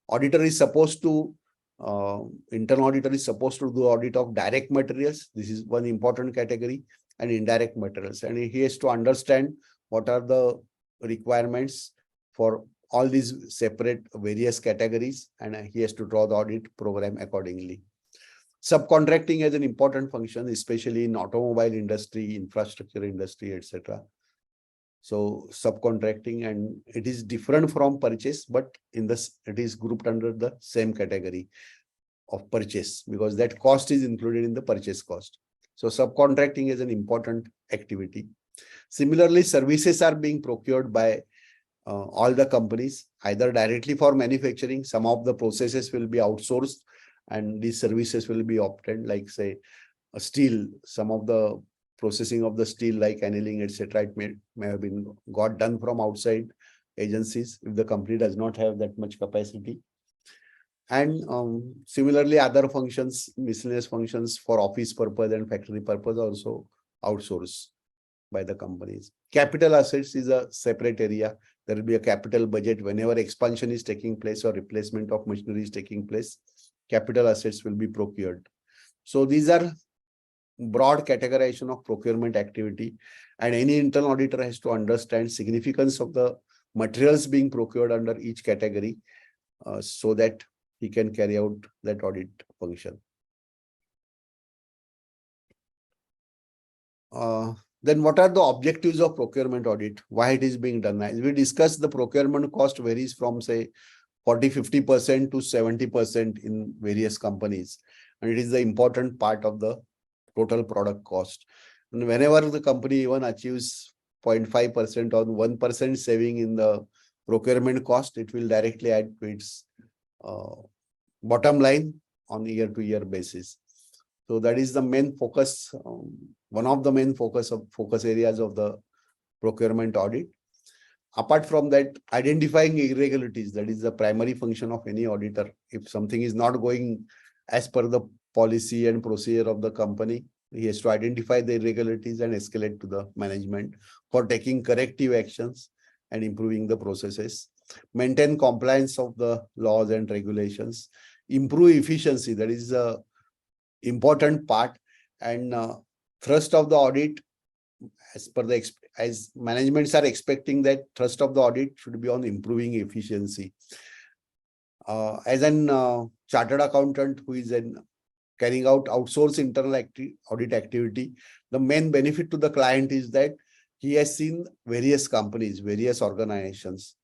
auditor is supposed to, internal auditor is supposed to do audit of direct materials. This is one important category, and indirect materials. And he has to understand what are the requirements for all these separate various categories, and he has to draw the audit program accordingly. Subcontracting has an important function, especially in automobile industry, infrastructure industry, etc. So subcontracting, and it is different from purchase, but in this it is grouped under the same category of purchase because that cost is included in the purchase cost. So subcontracting is an important activity. Similarly, services are being procured by all the companies, either directly for manufacturing. Some of the processes will be outsourced and these services will be obtained, like say steel, some of the processing of the steel like annealing, etc. It may have been got done from outside agencies if the company does not have that much capacity. And similarly, other functions, miscellaneous functions for office purpose and factory purpose also outsourced by the companies. Capital assets is a separate area. There will be a capital budget whenever expansion is taking place or replacement of machinery is taking place. Capital assets will be procured. So these are broad categorization of procurement activity, and any internal auditor has to understand significance of the materials being procured under each category so that he can carry out that audit function. Then what are the objectives of procurement audit? Why it is being done? As we discussed, the procurement cost varies from say 40-50% to 70% in various companies, and it is the important part of the total product cost. And whenever the company even achieves 0.5% or 1% saving in the procurement cost, it will directly add to its bottom line on year-to-year basis. So that is the main focus, one of the main focus areas of the procurement audit. Apart from that, identifying irregularities, that is the primary function of any auditor. If something is not going as per the policy and procedure of the company, he has to identify the irregularities and escalate to the management for taking corrective actions and improving the processes. Maintain compliance of the laws and regulations. Improve efficiency, that is the important part, and thrust of the audit, as managements are expecting that thrust of the audit should be on improving efficiency. As an chartered accountant who is carrying out outsourced internal audit activity, the main benefit to the client is that he has seen various companies, various organizations,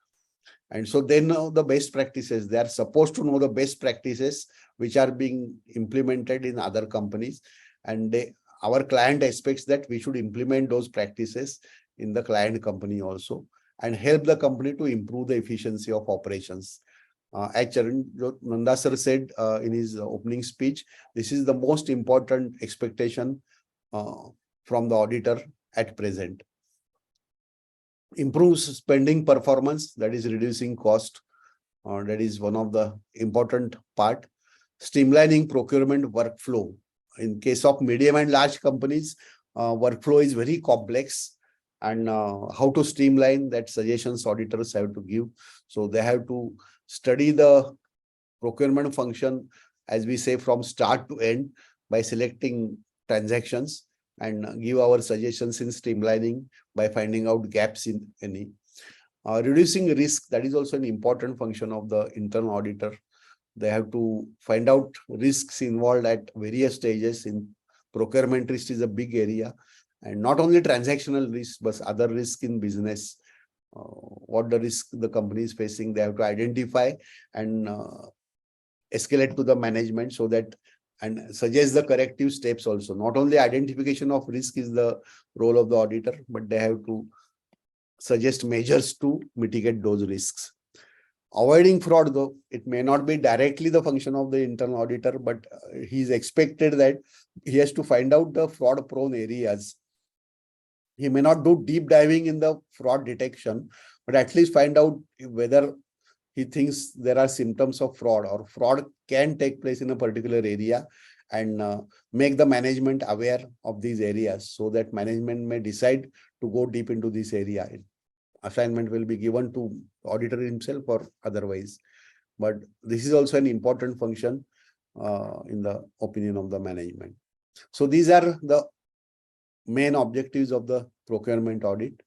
and so they know the best practices. They are supposed to know the best practices which are being implemented in other companies, and our client expects that we should implement those practices in the client company also and help the company to improve the efficiency of operations. As Nanda sir said in his opening speech, this is the most important expectation from the auditor at present. Improves spending performance, that is reducing cost. That is one of the important part. Streamlining procurement workflow. In case of medium and large companies, workflow is very complex, and how to streamline that suggestions auditors have to give. So they have to study the procurement function, as we say, from start to end by selecting transactions and give our suggestions in streamlining by finding out gaps in any. Reducing risk, that is also an important function of the internal auditor. They have to find out risks involved at various stages. In procurement, risk is a big area, and not only transactional risk, but other risk in business. What the risk the company is facing, they have to identify and escalate to the management so that, and suggest the corrective steps also. Not only identification of risk is the role of the auditor, but they have to suggest measures to mitigate those risks. Avoiding fraud, though, it may not be directly the function of the internal auditor, but he is expected that he has to find out the fraud-prone areas. He may not do deep diving in the fraud detection, but at least find out whether he thinks there are symptoms of fraud or fraud can take place in a particular area, and make the management aware of these areas so that management may decide to go deep into this area. Assignment will be given to auditor himself or otherwise, but this is also an important function in the opinion of the management. So these are the main objectives of the procurement audit.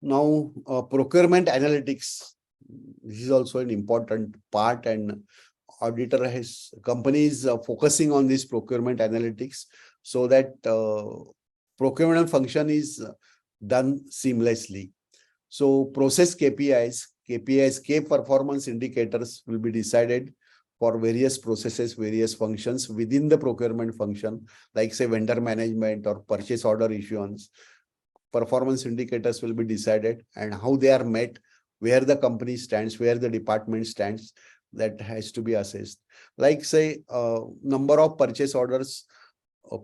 Now, procurement analytics, this is also an important part, and auditor has companies focusing on this procurement analytics so that procurement function is done seamlessly. So process KPIs, key performance indicators will be decided for various processes, various functions within the procurement function, like say vendor management or purchase order issuance. Performance indicators will be decided and how they are met, where the company stands, where the department stands, that has to be assessed. Like say number of purchase orders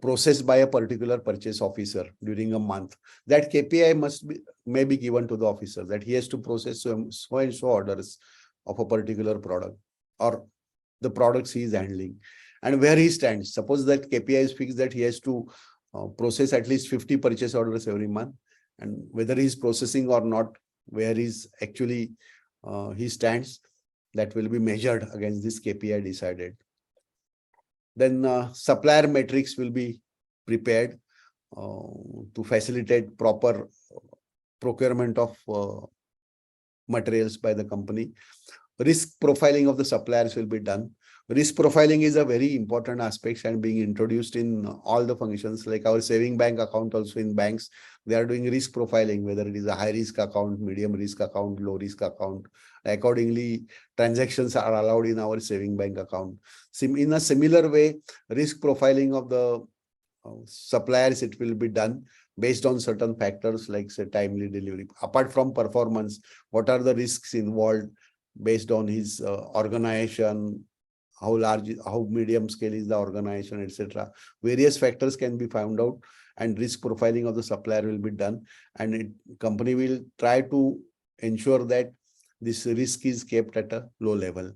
processed by a particular purchase officer during a month. That KPI may be given to the officer that he has to process so and so orders of a particular product or the products he is handling, and where he stands. Suppose that KPI is fixed that he has to process at least 50 purchase orders every month, and whether he is processing or not, where is actually he stands, that will be measured against this KPI decided. Then supplier metrics will be prepared to facilitate proper procurement of materials by the company. Risk profiling of the suppliers will be done. Risk profiling is a very important aspect and being introduced in all the functions, like our saving bank account. Also in banks, they are doing risk profiling, whether it is a high risk account, medium risk account, low risk account. Accordingly, transactions are allowed in our saving bank account. In a similar way, risk profiling of the suppliers, it will be done based on certain factors like say timely delivery. Apart from performance, what are the risks involved based on his organization, how large, how medium scale is the organization, etc. Various factors can be found out, and risk profiling of the supplier will be done, and company will try to ensure that this risk is kept at a low level.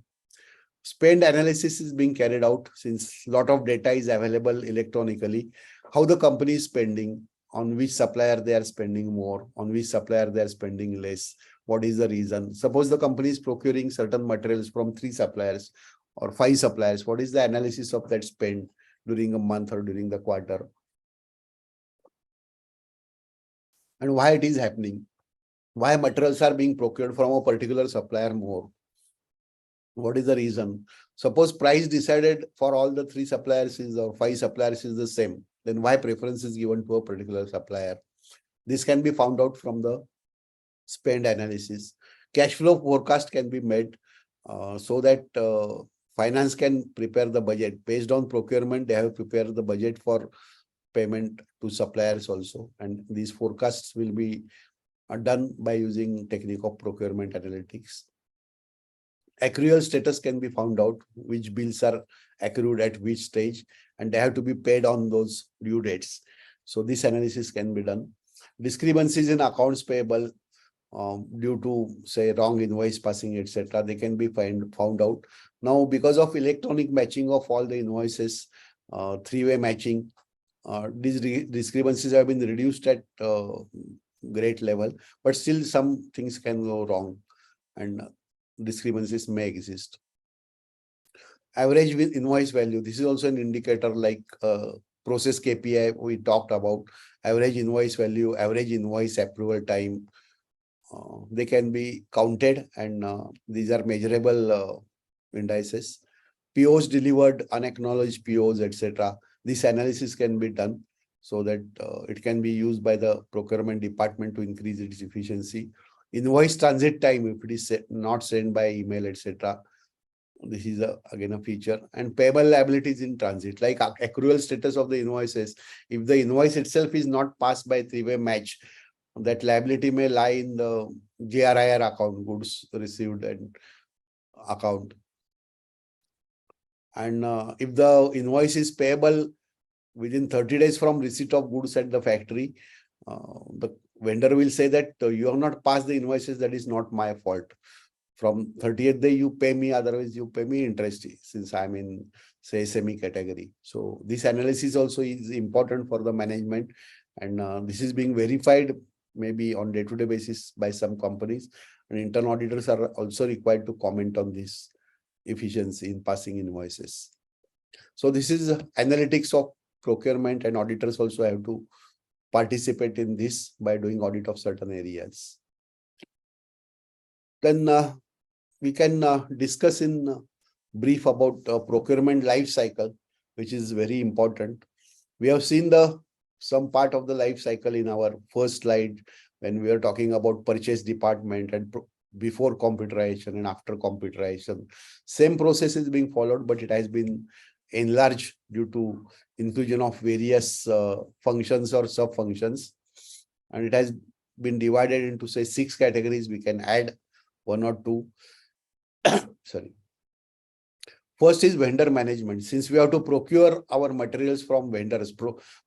Spend analysis is being carried out since a lot of data is available electronically. How the company is spending, on which supplier they are spending more, on which supplier they are spending less, what is the reason? Suppose the company is procuring certain materials from 3 suppliers or 5 suppliers. What is the analysis of that spend during a month or during the quarter? And why it is happening? Why materials are being procured from a particular supplier more? What is the reason? Suppose price decided for all the 3 suppliers is or 5 suppliers is the same, then why preference is given to a particular supplier? This can be found out from the spend analysis. Cash flow forecast can be made so that finance can prepare the budget. Based on procurement, they have prepared the budget for payment to suppliers also. And these forecasts will be done by using technique of procurement analytics. Accrual status can be found out, which bills are accrued at which stage, and they have to be paid on those due dates. So this analysis can be done. Discrepancies in accounts payable due to say wrong invoice passing, etc. They can be found out. Now, because of electronic matching of all the invoices, 3-way matching, these discrepancies have been reduced at great level, but still some things can go wrong and discrepancies may exist. Average with invoice value. This is also an indicator like process KPI we talked about. Average invoice value, average invoice approval time. They can be counted, and these are measurable indices. POs delivered, unacknowledged POs, etc. This analysis can be done so that it can be used by the procurement department to increase its efficiency. Invoice transit time, if it is not sent by email, etc. This is again a feature. And payable liabilities in transit, like accrual status of the invoices. If the invoice itself is not passed by 3-way match, that liability may lie in the GRIR account, goods received and account. And if the invoice is payable within 30 days from receipt of goods at the factory, the vendor will say that you have not passed the invoices, that is not my fault. From 30th day you pay me, otherwise you pay me interest, since I'm in say SME category. So this analysis also is important for the management, and this is being verified maybe on day-to-day basis by some companies, and internal auditors are also required to comment on this efficiency in passing invoices. So this is analytics of procurement, and auditors also have to participate in this by doing audit of certain areas. Then we can discuss in brief about procurement life cycle, which is very important. We have seen some part of the life cycle in our first slide when we are talking about purchase department and before computerization and after computerization. Same process is being followed, but it has been enlarged due to inclusion of various functions or sub functions, and it has been divided into say 6 categories. We can add 1 or 2. Sorry. First is vendor management. Since we have to procure our materials from vendors,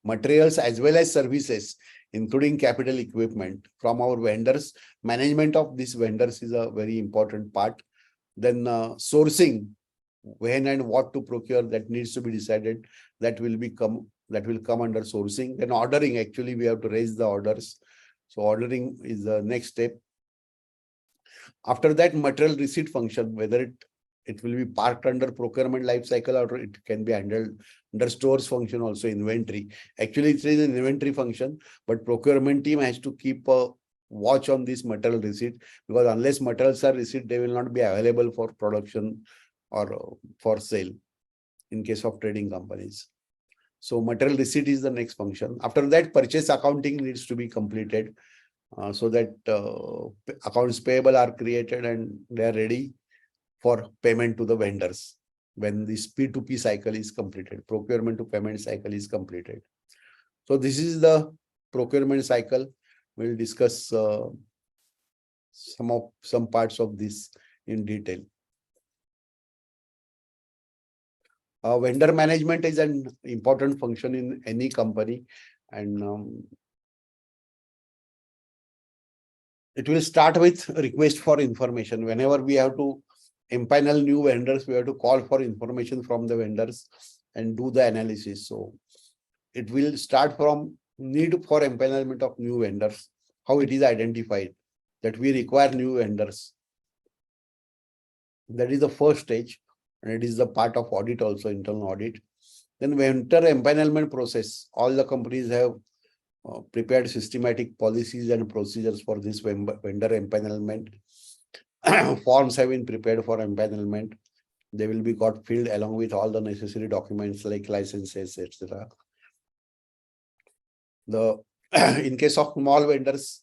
materials as well as services, including capital equipment from our vendors, management of these vendors is a very important part. Then sourcing, when and what to procure, that needs to be decided. That will come under sourcing. Then ordering, actually we have to raise the orders. So ordering is the next step. After that, material receipt function, whether it will be parked under procurement life cycle or it can be handled under stores function, also inventory. Actually, it is an inventory function, but procurement team has to keep a watch on this material receipt, because unless materials are received, they will not be available for production or for sale in case of trading companies. So material receipt is the next function. After that, purchase accounting needs to be completed so that accounts payable are created and they are ready for payment to the vendors when this P2P cycle is completed, procurement to payment cycle is completed. So this is the procurement cycle. We'll discuss some parts of this in detail. Vendor management is an important function in any company, and it will start with request for information. Whenever we have to empanel new vendors, we have to call for information from the vendors and do the analysis. So it will start from need for empanelment of new vendors, how it is identified that we require new vendors. That is the first stage, and it is the part of audit, also internal audit. Then vendor empanelment process. All the companies have prepared systematic policies and procedures for this vendor empanelment. Forms have been prepared for empanelment. They will be got filled along with all the necessary documents like licenses, etc. In case of small vendors,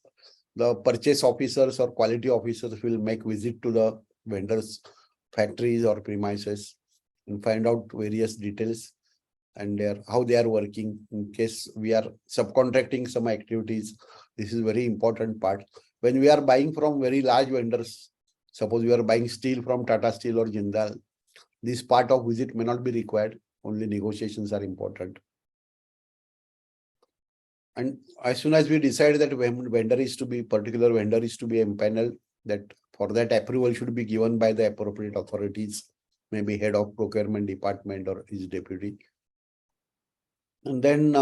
the purchase officers or quality officers will make visit to the vendors' factories or premises and find out various details and how they are working. In case we are subcontracting some activities, this is very important part. When we are buying from very large vendors, suppose we are buying steel from Tata Steel or Jindal, this part of visit may not be required. Only negotiations are important. And as soon as we decide that particular vendor is to be empaneled, that for that approval should be given by the appropriate authorities, maybe head of procurement department or his deputy. And then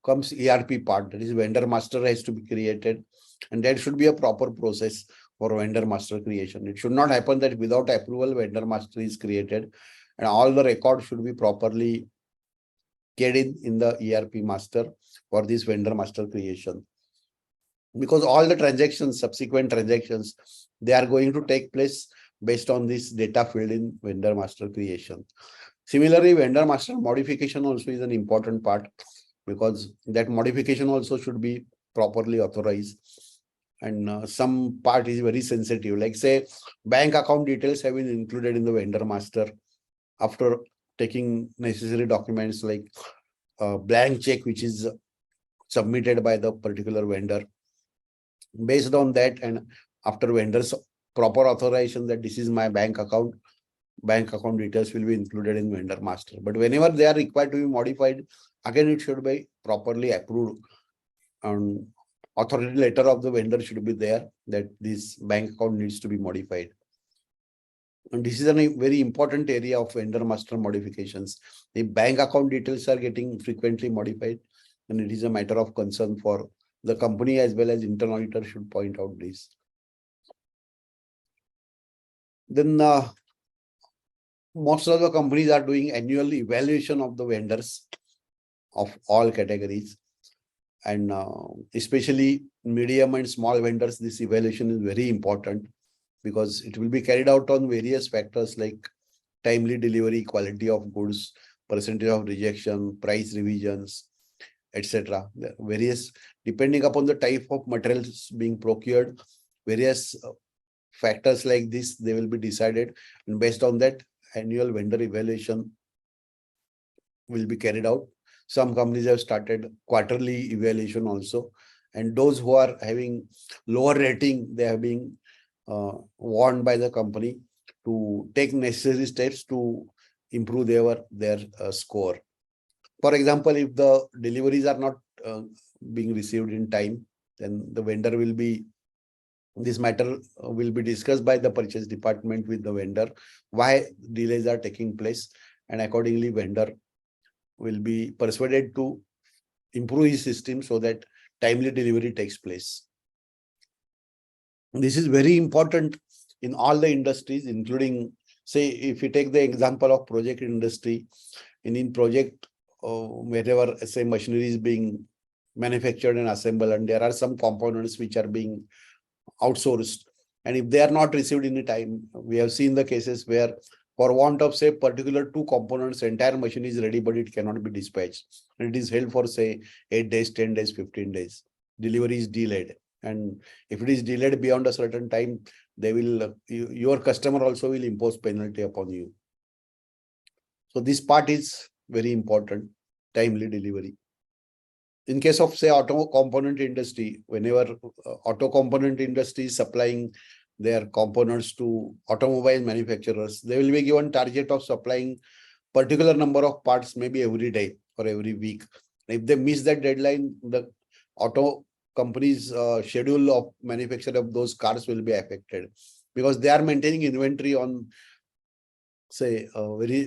comes ERP part, that is vendor master has to be created, and that should be a proper process for vendor master creation. It should not happen that without approval vendor master is created and all the records should be properly carried in the ERP master for this vendor master creation. Because all the transactions, subsequent transactions, they are going to take place based on this data filled in vendor master creation. Similarly, vendor master modification also is an important part, because that modification also should be properly authorized. And some part is very sensitive, like say bank account details have been included in the vendor master after taking necessary documents like blank check which is submitted by the particular vendor. Based on that, and after vendor's proper authorization that this is my bank account details will be included in vendor master. But whenever they are required to be modified, again it should be properly approved, and authority letter of the vendor should be there that this bank account needs to be modified. And this is a very important area of vendor master modifications. If bank account details are getting frequently modified, then it is a matter of concern for the company as well as internal auditor should point out this. Then most of the companies are doing annual evaluation of the vendors of all categories. And especially medium and small vendors, this evaluation is very important because it will be carried out on various factors like timely delivery, quality of goods, percentage of rejection, price revisions, etc. Various, depending upon the type of materials being procured, various factors like this, they will be decided, and based on that, annual vendor evaluation will be carried out. Some companies have started quarterly evaluation also, and those who are having lower rating, they have been warned by the company to take necessary steps to improve their score. For example, if the deliveries are not being received in time, then the vendor will be, this matter will be discussed by the purchase department with the vendor, why delays are taking place, and accordingly vendor will be persuaded to improve his system so that timely delivery takes place. This is very important in all the industries, including, say, if you take the example of project industry, in project, wherever, say, machinery is being manufactured and assembled, and there are some components which are being outsourced, and if they are not received in time, we have seen the cases where, for want of, say, particular 2 components, entire machine is ready, but it cannot be dispatched, and it is held for, say, 8 days, 10 days, 15 days. Delivery is delayed, and if it is delayed beyond a certain time, they will, your customer also will impose penalty upon you. So this part is very important, timely delivery. In case of, say, auto component industry, whenever auto component industry is supplying their components to automobile manufacturers, they will be given target of supplying particular number of parts, maybe every day or every week. If they miss that deadline, the auto company's schedule of manufacture of those cars will be affected, because they are maintaining inventory on, say,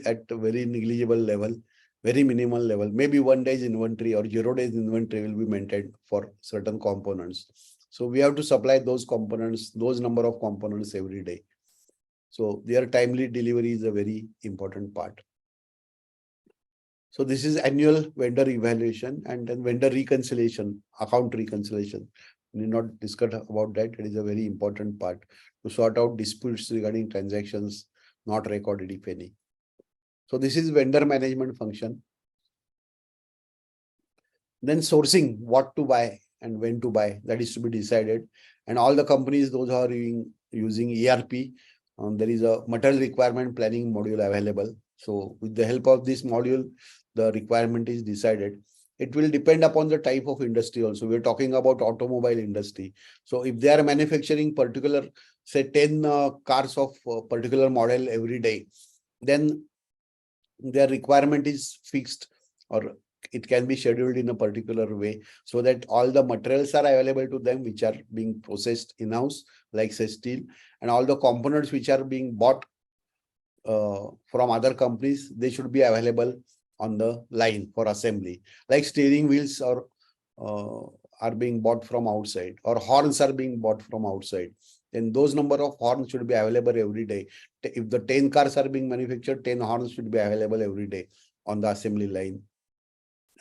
at a very negligible level, very minimal level. Maybe 1 day's inventory or 0 days inventory will be maintained for certain components. So we have to supply those components, those number of components every day. So their timely delivery is a very important part. So this is annual vendor evaluation, and then vendor reconciliation, account reconciliation. We need not discuss about that. It is a very important part to sort out disputes regarding transactions not recorded, if any. So this is vendor management function. Then sourcing, what to buy and when to buy, that is to be decided. And all the companies, those who are using ERP, there is a material requirement planning module available. So with the help of this module, the requirement is decided. It will depend upon the type of industry also. We're talking about automobile industry. So if they are manufacturing particular, say, 10 cars of particular model every day, then their requirement is fixed, or it can be scheduled in a particular way, so that all the materials are available to them which are being processed in-house, like, say, steel, and all the components which are being bought from other companies, they should be available on the line for assembly. Like steering wheels are being bought from outside, or horns are being bought from outside, then those number of horns should be available every day. If the 10 cars are being manufactured, 10 horns should be available every day on the assembly line.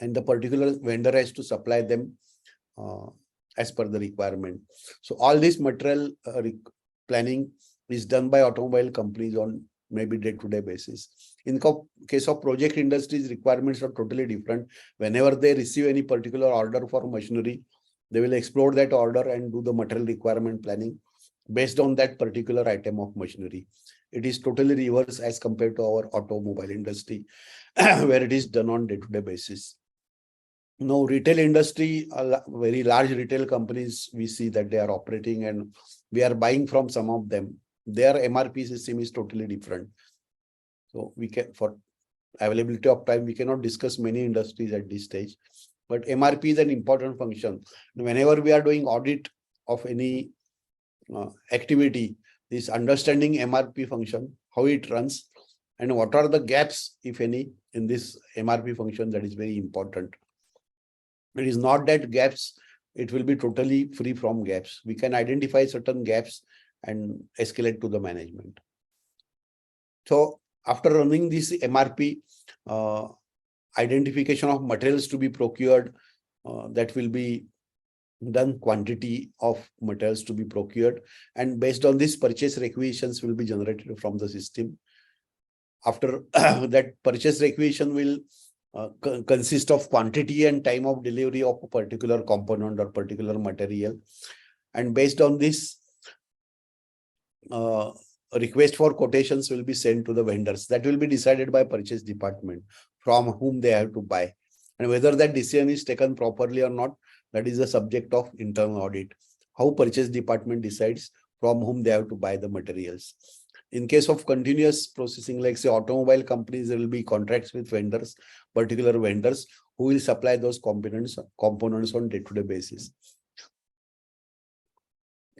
And the particular vendor has to supply them as per the requirement. So all this material planning is done by automobile companies on maybe day-to-day basis. In case of project industries, requirements are totally different. Whenever they receive any particular order for machinery, they will explore that order and do the material requirement planning based on that particular item of machinery. It is totally reverse as compared to our automobile industry, where it is done on day-to-day basis. Now, retail industry, very large retail companies, we see that they are operating, and we are buying from some of them. Their MRP system is totally different. So we can, for availability of time, we cannot discuss many industries at this stage, but MRP is an important function. Whenever we are doing audit of any activity, this understanding MRP function, how it runs, and what are the gaps, if any, in this MRP function, that is very important. It is not that gaps, it will be totally free from gaps. We can identify certain gaps and escalate to the management. So after running this MRP, identification of materials to be procured, that will be done, quantity of materials to be procured, and based on this, purchase requisitions will be generated from the system. After that, purchase requisition will consist of quantity and time of delivery of a particular component or particular material. And based on this, a request for quotations will be sent to the vendors. That will be decided by purchase department from whom they have to buy. And whether that decision is taken properly or not, that is the subject of internal audit. How purchase department decides from whom they have to buy the materials. In case of continuous processing, like say automobile companies, there will be contracts with vendors, particular vendors who will supply those components on day-to-day basis.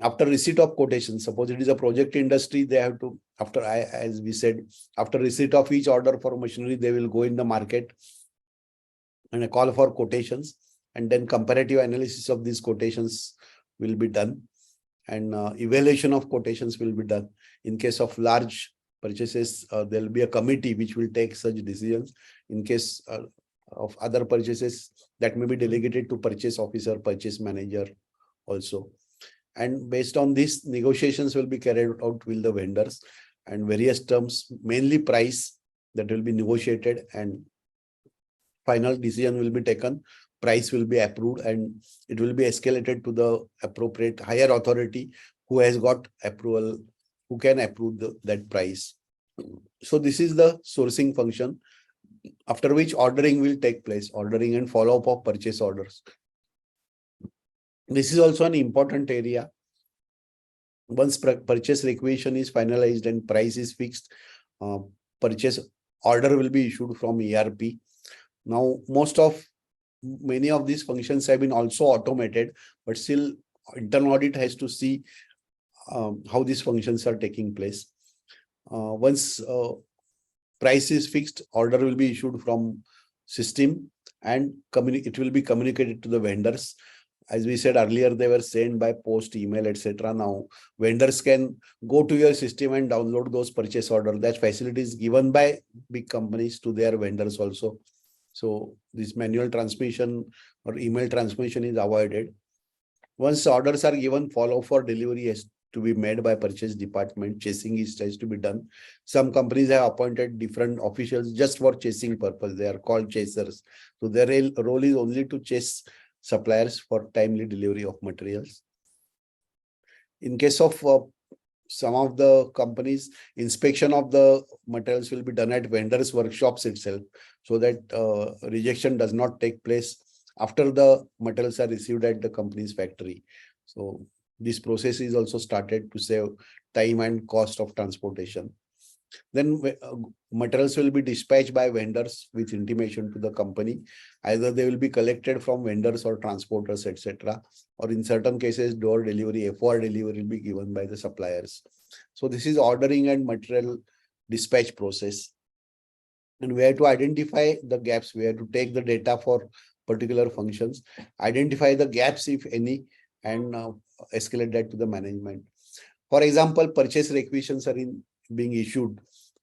After receipt of quotation, suppose it is a project industry, they have to, as we said, after receipt of each order for machinery, they will go in the market and a call for quotations, and then comparative analysis of these quotations will be done, and evaluation of quotations will be done. In case of large purchases, there will be a committee which will take such decisions. In case of other purchases, that may be delegated to purchase officer, purchase manager also. And based on this, negotiations will be carried out with the vendors, and various terms, mainly price, that will be negotiated, and final decision will be taken. Price will be approved, and it will be escalated to the appropriate higher authority who has got approval, who can approve that price. So this is the sourcing function, after which ordering will take place, ordering and follow-up of purchase orders. This is also an important area. Once purchase requisition is finalized and price is fixed, purchase order will be issued from ERP. Now, many of these functions have been also automated, but still internal audit has to see how these functions are taking place. Once price is fixed, order will be issued from system, and it will be communicated to the vendors. As we said earlier, they were sent by post, email, etc. Now, vendors can go to your system and download those purchase orders. That facility is given by big companies to their vendors also. So this manual transmission or email transmission is avoided. Once orders are given, follow for delivery has to be made by purchase department. Chasing has to be done. Some companies have appointed different officials just for chasing purpose. They are called chasers. So their role is only to chase suppliers for timely delivery of materials. In case of some of the companies, inspection of the materials will be done at vendors' workshops itself, so that rejection does not take place after the materials are received at the company's factory. So this process is also started to save time and cost of transportation. Then materials will be dispatched by vendors with intimation to the company. Either they will be collected from vendors or transporters, etc. Or in certain cases, door delivery, FOR delivery will be given by the suppliers. So this is ordering and material dispatch process. And we have to identify the gaps. We have to take the data for particular functions, identify the gaps, if any, and escalate that to the management. For example, purchase requisitions are being issued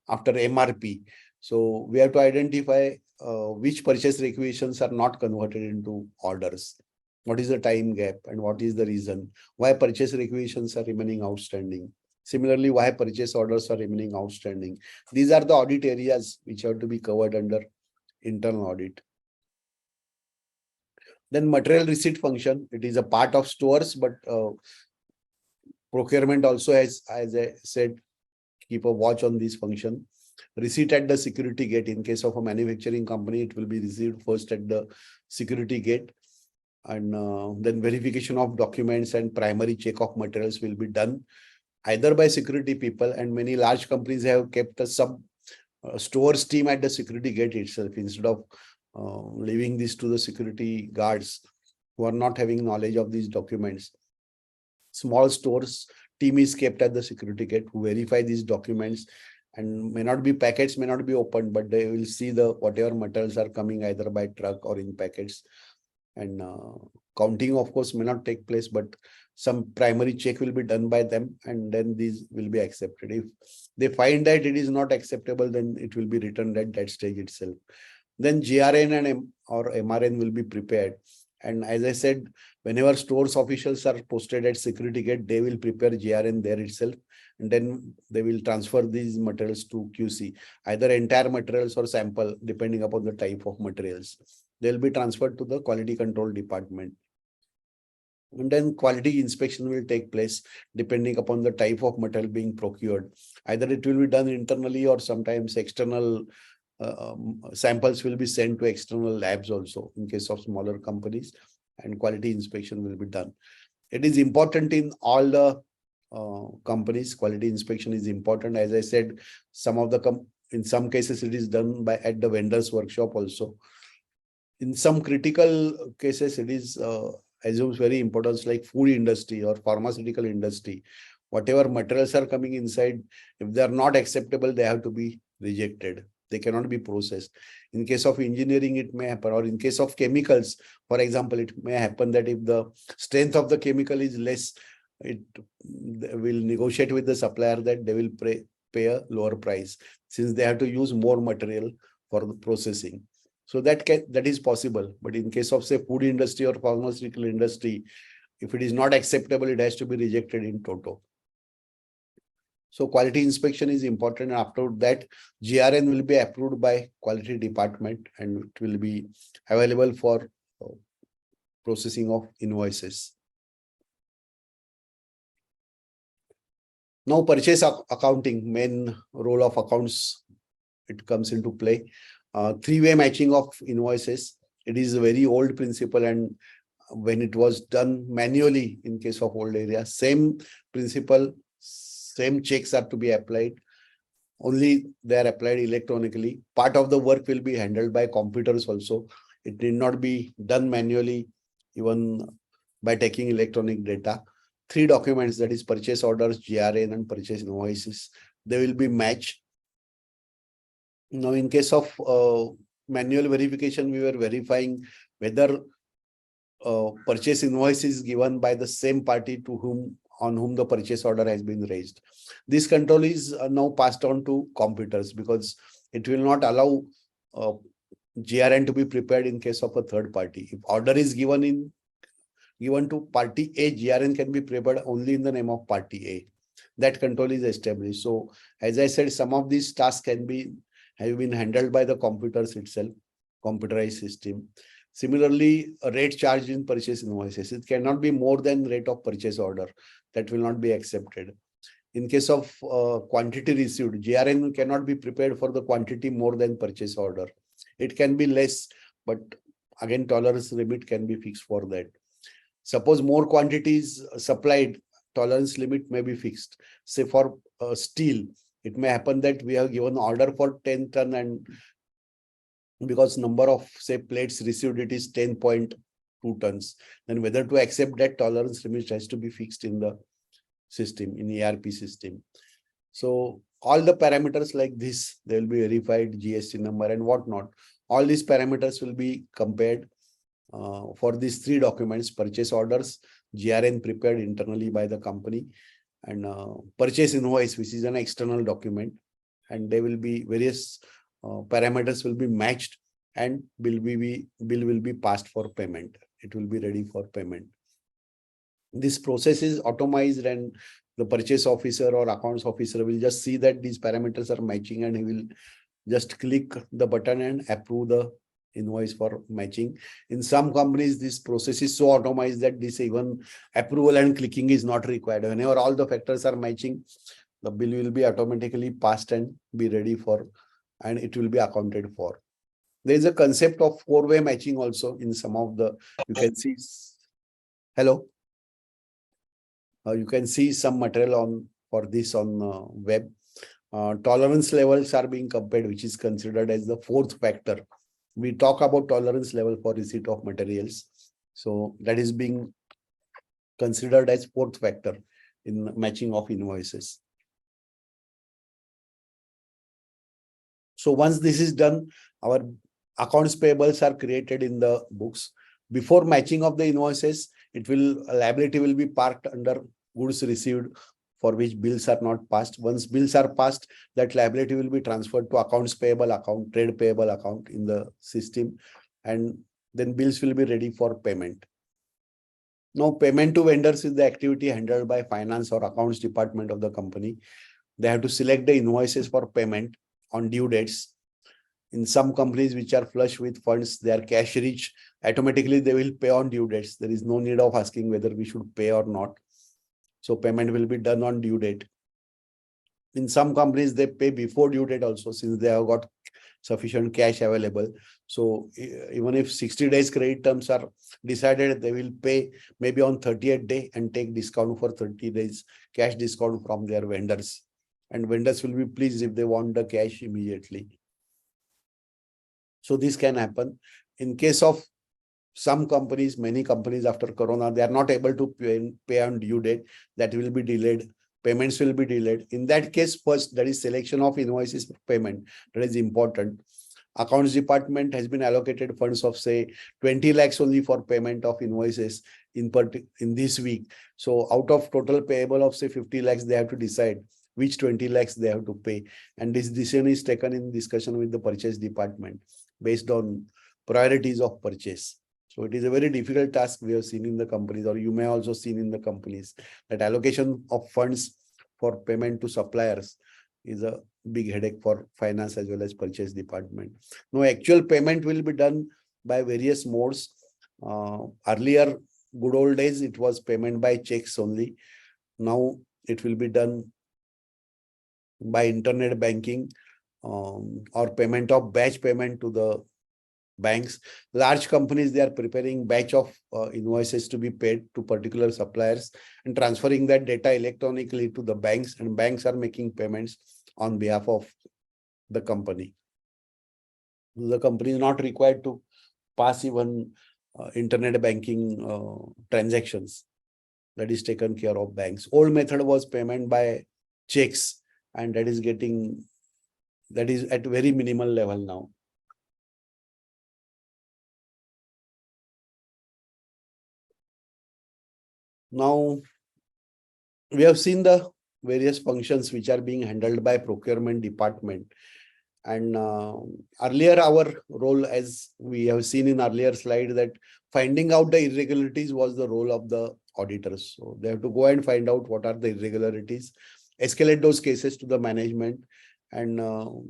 after MRP. So we have to identify which purchase requisitions are not converted into orders. What is the time gap and what is the reason? Why purchase requisitions are remaining outstanding? Similarly, why purchase orders are remaining outstanding? These are the audit areas which have to be covered under internal audit. Then material receipt function, it is a part of stores, but procurement also has, as I said, keep a watch on this function. Receipt at the security gate. In case of a manufacturing company, it will be received first at the security gate, and then verification of documents and primary check of materials will be done either by security people, and many large companies have kept a sub stores team at the security gate itself, instead of leaving this to the security guards who are not having knowledge of these documents. Small stores team is kept at the security gate who verify these documents, and may not be packets, may not be opened, but they will see the whatever materials are coming either by truck or in packets. And counting, of course, may not take place, but some primary check will be done by them, and then these will be accepted. If they find that it is not acceptable, then it will be returned at that stage itself. Then GRN or MRN will be prepared. And as I said, whenever stores officials are posted at security gate, they will prepare GRN there itself. And then they will transfer these materials to QC, either entire materials or sample, depending upon the type of materials. They'll be transferred to the quality control department. And then quality inspection will take place depending upon the type of material being procured. Either it will be done internally or sometimes external samples will be sent to external labs also in case of smaller companies, and quality inspection will be done. It is important in all the companies. Quality inspection is important. As I said, some of the in some cases it is done by at the vendor's workshop also. In some critical cases, it is assumes very importance, like food industry or pharmaceutical industry. Whatever materials are coming inside, if they are not acceptable, they have to be rejected. They cannot be processed. In case of engineering, it may happen, or in case of chemicals, for example, it may happen that if the strength of the chemical is less, it will negotiate with the supplier that they will pay a lower price, since they have to use more material for the processing. So that is possible. But in case of, say, food industry or pharmaceutical industry, if it is not acceptable, it has to be rejected in toto. So quality inspection is important. After that, GRN will be approved by quality department and it will be available for processing of invoices. Now, purchase accounting, main role of accounts, it comes into play. Three-way matching of invoices. It is a very old principle, and when it was done manually in case of old area, same principle, same checks are to be applied. Only they are applied electronically. Part of the work will be handled by computers also. It need not be done manually, even by taking electronic data. 3 documents, that is purchase orders, GRN, and purchase invoices, they will be matched. Now, in case of manual verification, we were verifying whether purchase invoice is given by the same party on whom the purchase order has been raised. This control is now passed on to computers, because it will not allow GRN to be prepared in case of a third party. If order is given to party A, GRN can be prepared only in the name of party A. That control is established. So, as I said, some of these tasks have been handled by the computers itself, computerized system. Similarly, a rate charged in purchase invoices, it cannot be more than rate of purchase order. That will not be accepted. In case of quantity received, GRN cannot be prepared for the quantity more than purchase order. It can be less, but again, tolerance limit can be fixed for that. Suppose more quantities supplied, tolerance limit may be fixed. Say for steel, it may happen that we have given order for 10 ton, and because number of, say, plates received, it is 10.2 tons. Then whether to accept that tolerance limit has to be fixed in the system, in ERP system. So all the parameters like this, they will be verified, GST number and whatnot. All these parameters will be compared for these 3 documents: purchase orders, GRN prepared internally by the company, and purchase invoice, which is an external document, and there will be various parameters will be matched, and bill will be passed for payment. It will be ready for payment. This process is automized, and the purchase officer or accounts officer will just see that these parameters are matching, and he will just click the button and approve the invoice for matching. In some companies, this process is so automized that this even approval and clicking is not required. Whenever all the factors are matching, the bill will be automatically passed and be ready for, and it will be accounted for. There is a concept of 4-way matching also in some of the, you can see, hello. You can see some material for this on web. Tolerance levels are being compared, which is considered as the 4th factor. We talk about tolerance level for receipt of materials. So that is being considered as 4th factor in matching of invoices. So once this is done, our accounts payables are created in the books. Before matching of the invoices, liability will be parked under goods received for which bills are not passed. Once bills are passed, that liability will be transferred to accounts payable account, trade payable account in the system, and then bills will be ready for payment. Now, payment to vendors is the activity handled by finance or accounts department of the company. They have to select the invoices for payment on due dates. In some companies which are flush with funds, they are cash rich, automatically they will pay on due dates. There is no need of asking whether we should pay or not. So payment will be done on due date. In some companies, they pay before due date also, since they have got sufficient cash available. So even if 60 days credit terms are decided, they will pay maybe on 30th day and take discount for 30 days, cash discount from their vendors. And vendors will be pleased if they want the cash immediately. So this can happen. In case of some companies, many companies after Corona, they are not able to pay on due date. That will be delayed. Payments will be delayed. In that case, first, that is selection of invoices for payment. That is important. Accounts department has been allocated funds of say 20 lakhs only for payment of invoices in this week. So out of total payable of say 50 lakhs, they have to decide which 20 lakhs they have to pay. And this decision is taken in discussion with the purchase department based on priorities of purchase. So it is a very difficult task we have seen in the companies, or you may also seen in the companies, that allocation of funds for payment to suppliers is a big headache for finance as well as purchase department. Now, actual payment will be done by various modes. Earlier, good old days, it was payment by checks only. Now it will be done by internet banking, or payment of batch payment to the banks. Large companies, they are preparing batch of invoices to be paid to particular suppliers and transferring that data electronically to the banks, and banks are making payments on behalf of the company. The company is not required to pass even internet banking transactions. That is taken care of banks. Old method was payment by checks, and that is at very minimal level now. Now, we have seen the various functions which are being handled by procurement department. And earlier, our role, as we have seen in earlier slide, that finding out the irregularities was the role of the auditors. So they have to go and find out what are the irregularities, escalate those cases to the management, and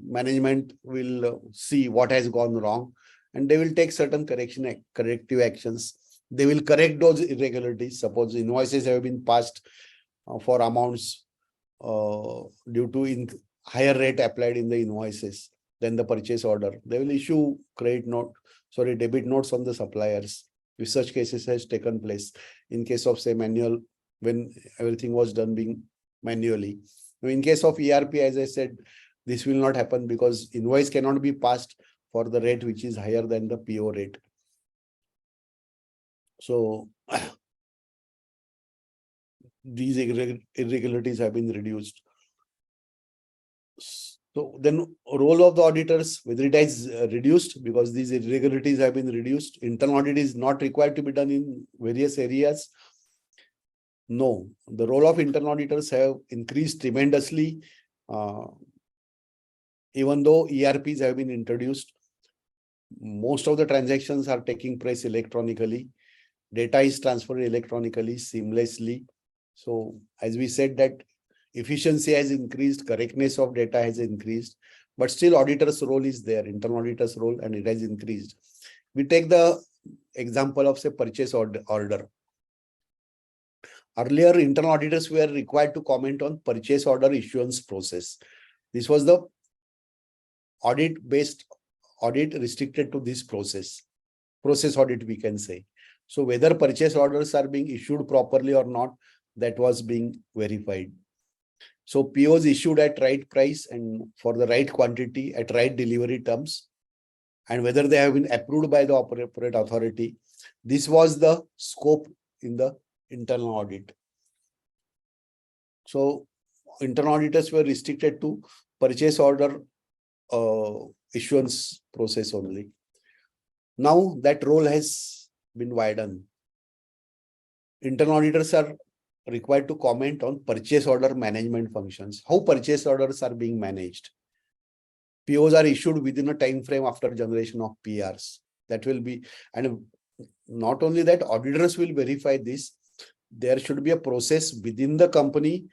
management will see what has gone wrong, and they will take certain corrective actions. They will correct those irregularities. Suppose invoices have been passed for amounts due to higher rate applied in the invoices than the purchase order, they will issue debit notes on the suppliers if such cases has taken place. In case of say manual, when everything was done being manually. Now, in case of ERP, as I said, this will not happen because invoice cannot be passed for the rate which is higher than the PO rate. So these irregularities have been reduced. So then role of the auditors, whether it is reduced because these irregularities have been reduced, internal audit is not required to be done in various areas. No, the role of internal auditors have increased tremendously. Even though ERPs have been introduced, most of the transactions are taking place electronically. Data is transferred electronically, seamlessly. So as we said that efficiency has increased, correctness of data has increased, but still auditor's role is there, internal auditor's role, and it has increased. We take the example of say purchase order. Earlier, internal auditors were required to comment on purchase order issuance process. This was the audit restricted to this process audit, we can say. So whether purchase orders are being issued properly or not, that was being verified. So POs issued at right price and for the right quantity at right delivery terms, and whether they have been approved by the appropriate authority. This was the scope in the internal audit. So internal auditors were restricted to purchase order issuance process only. Now that role has been widened. Internal auditors are required to comment on purchase order management functions, how purchase orders are being managed. POs are issued within a time frame after generation of PRs. That will be, and not only that, auditors will verify this. There should be a process within the company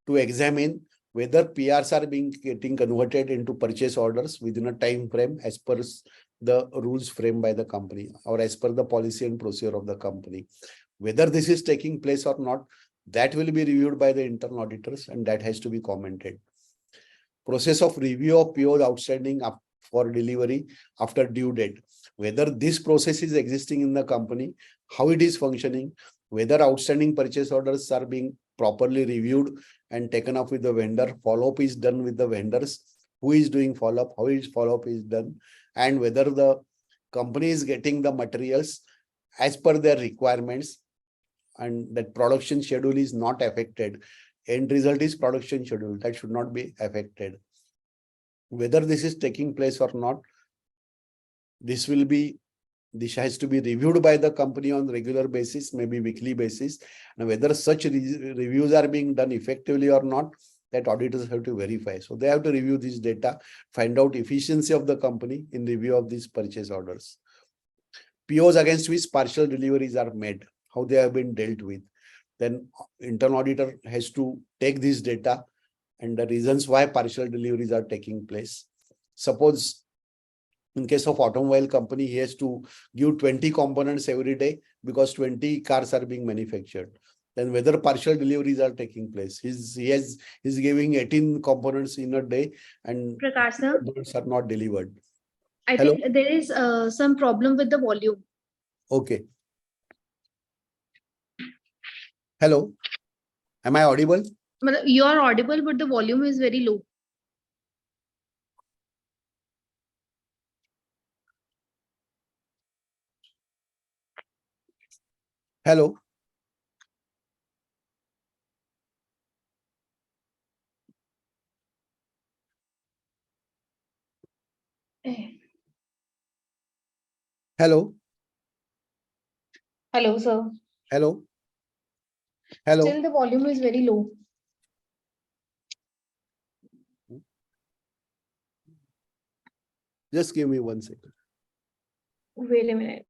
to examine whether PRs are getting converted into purchase orders within a time frame as per the rules framed by the company or as per the policy and procedure of the company. Whether this is taking place or not, that will be reviewed by the internal auditors, and that has to be commented. Process of review of POs outstanding up for delivery after due date. Whether this process is existing in the company, how it is functioning, whether outstanding purchase orders are being properly reviewed and taken up with the vendor, follow-up is done with the vendors, who is doing follow-up, how is follow-up is done, and whether the company is getting the materials as per their requirements, and that production schedule is not affected. End result is production schedule, that should not be affected. Whether this is taking place or not, this has to be reviewed by the company on regular basis, maybe weekly basis. And whether such reviews are being done effectively or not, that auditors have to verify. So they have to review this data, find out efficiency of the company in review of these purchase orders. POs against which partial deliveries are made, how they have been dealt with. Then internal auditor has to take this data and the reasons why partial deliveries are taking place. Suppose in case of automobile company, he has to give 20 components every day because 20 cars are being manufactured. Then whether partial deliveries are taking place. He's giving 18 components in a day and Prakash sir, components are not delivered. I Hello? think there is some problem with the volume. Okay. Hello. Am I audible? You are audible, but the volume is very low. Hello. Hello. Hello, sir. Hello. Hello. Still, the volume is very low. Just give me 1 second. Wait a minute.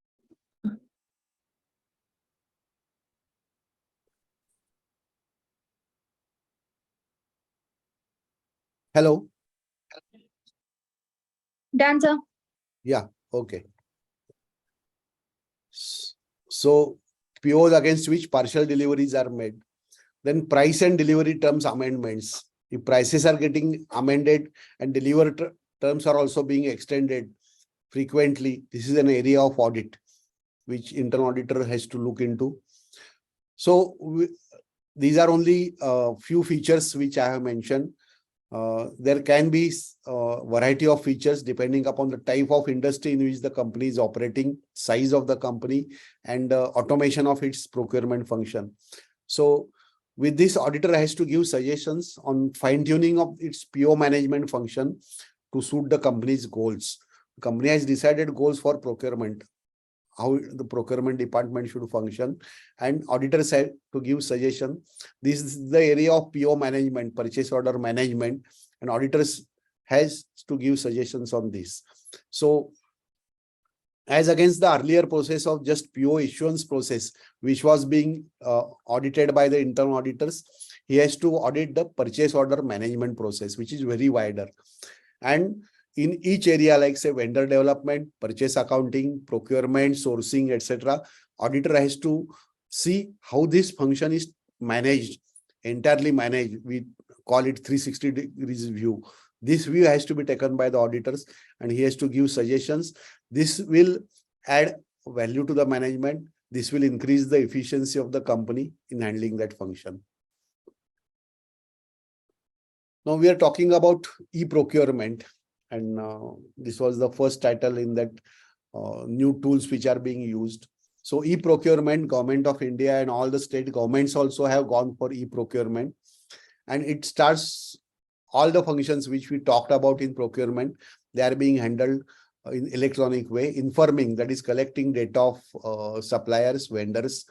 Hello. Done, sir. Yeah. Okay. So POs against which partial deliveries are made. Then price and delivery terms amendments. If prices are getting amended and delivery terms are also being extended frequently, this is an area of audit which internal auditor has to look into. So these are only a few features which I have mentioned. There can be a variety of features depending upon the type of industry in which the company is operating, size of the company, and automation of its procurement function. So with this, auditor has to give suggestions on fine-tuning of its PO management function to suit the company's goals. The company has decided goals for procurement, how the procurement department should function, and auditors have to give suggestion. This is the area of PO management, purchase order management, and auditors has to give suggestions on this. So as against the earlier process of just PO issuance process, which was being audited by the internal auditors, he has to audit the purchase order management process, which is very wider. And in each area, like say vendor development, purchase accounting, procurement, sourcing, etc., auditor has to see how this function is managed, entirely managed. We call it 360 degrees view. This view has to be taken by the auditors and he has to give suggestions. This will add value to the management. This will increase the efficiency of the company in handling that function. Now we are talking about e-procurement, and this was the first title in that new tools which are being used. So e-procurement, Government of India and all the state governments also have gone for e-procurement, and it starts all the functions which we talked about in procurement. They are being handled in electronic way, informing, that is collecting data of suppliers, vendors.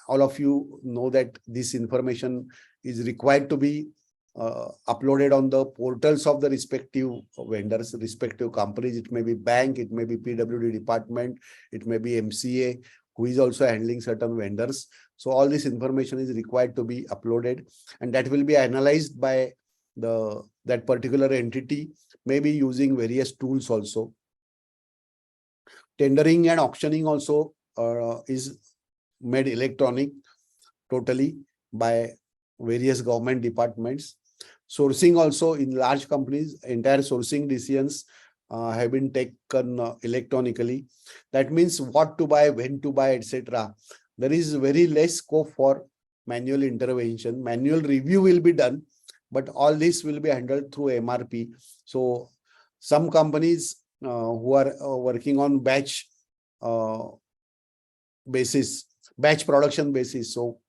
All of you know that this information is required to be uploaded on the portals of the respective vendors, respective companies. It may be bank, it may be PWD department, it may be MCA, who is also handling certain vendors. So all this information is required to be uploaded, and that will be analyzed by that particular entity, maybe using various tools also. Tendering and auctioning also is made electronic totally by various government departments. Sourcing also in large companies, entire sourcing decisions have been taken electronically. That means what to buy, when to buy, etc. There is very less scope for manual intervention. Manual review will be done, but all this will be handled through MRP. So some companies who are working on batch basis, batch production basis, so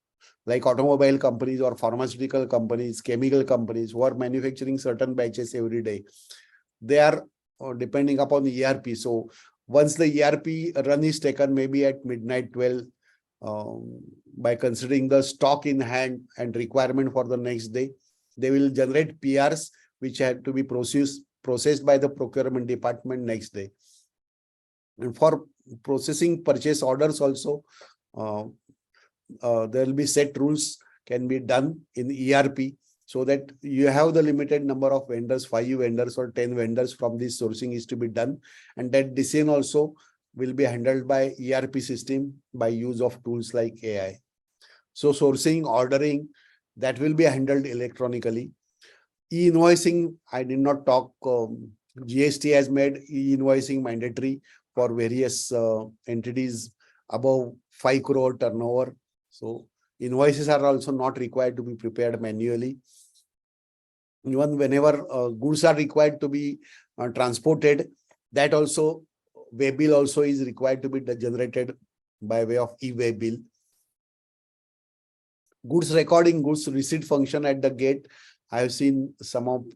like automobile companies or pharmaceutical companies, chemical companies who are manufacturing certain batches every day, they are depending upon the ERP. So once the ERP run is taken, maybe at midnight 12, by considering the stock in hand and requirement for the next day, they will generate PRs which have to be processed by the procurement department next day. And for processing purchase orders also, there will be set rules can be done in ERP, so that you have the limited number of vendors, 5 vendors or 10 vendors from this sourcing is to be done. And that decision also will be handled by ERP system by use of tools like AI. So sourcing, ordering, that will be handled electronically. E-invoicing, I did not talk. GST has made e-invoicing mandatory for various entities above 5 crore turnover. So invoices are also not required to be prepared manually. Even whenever goods are required to be transported, that also way bill also is required to be generated by way of e-way bill. Goods recording, goods receipt function at the gate. I have seen some of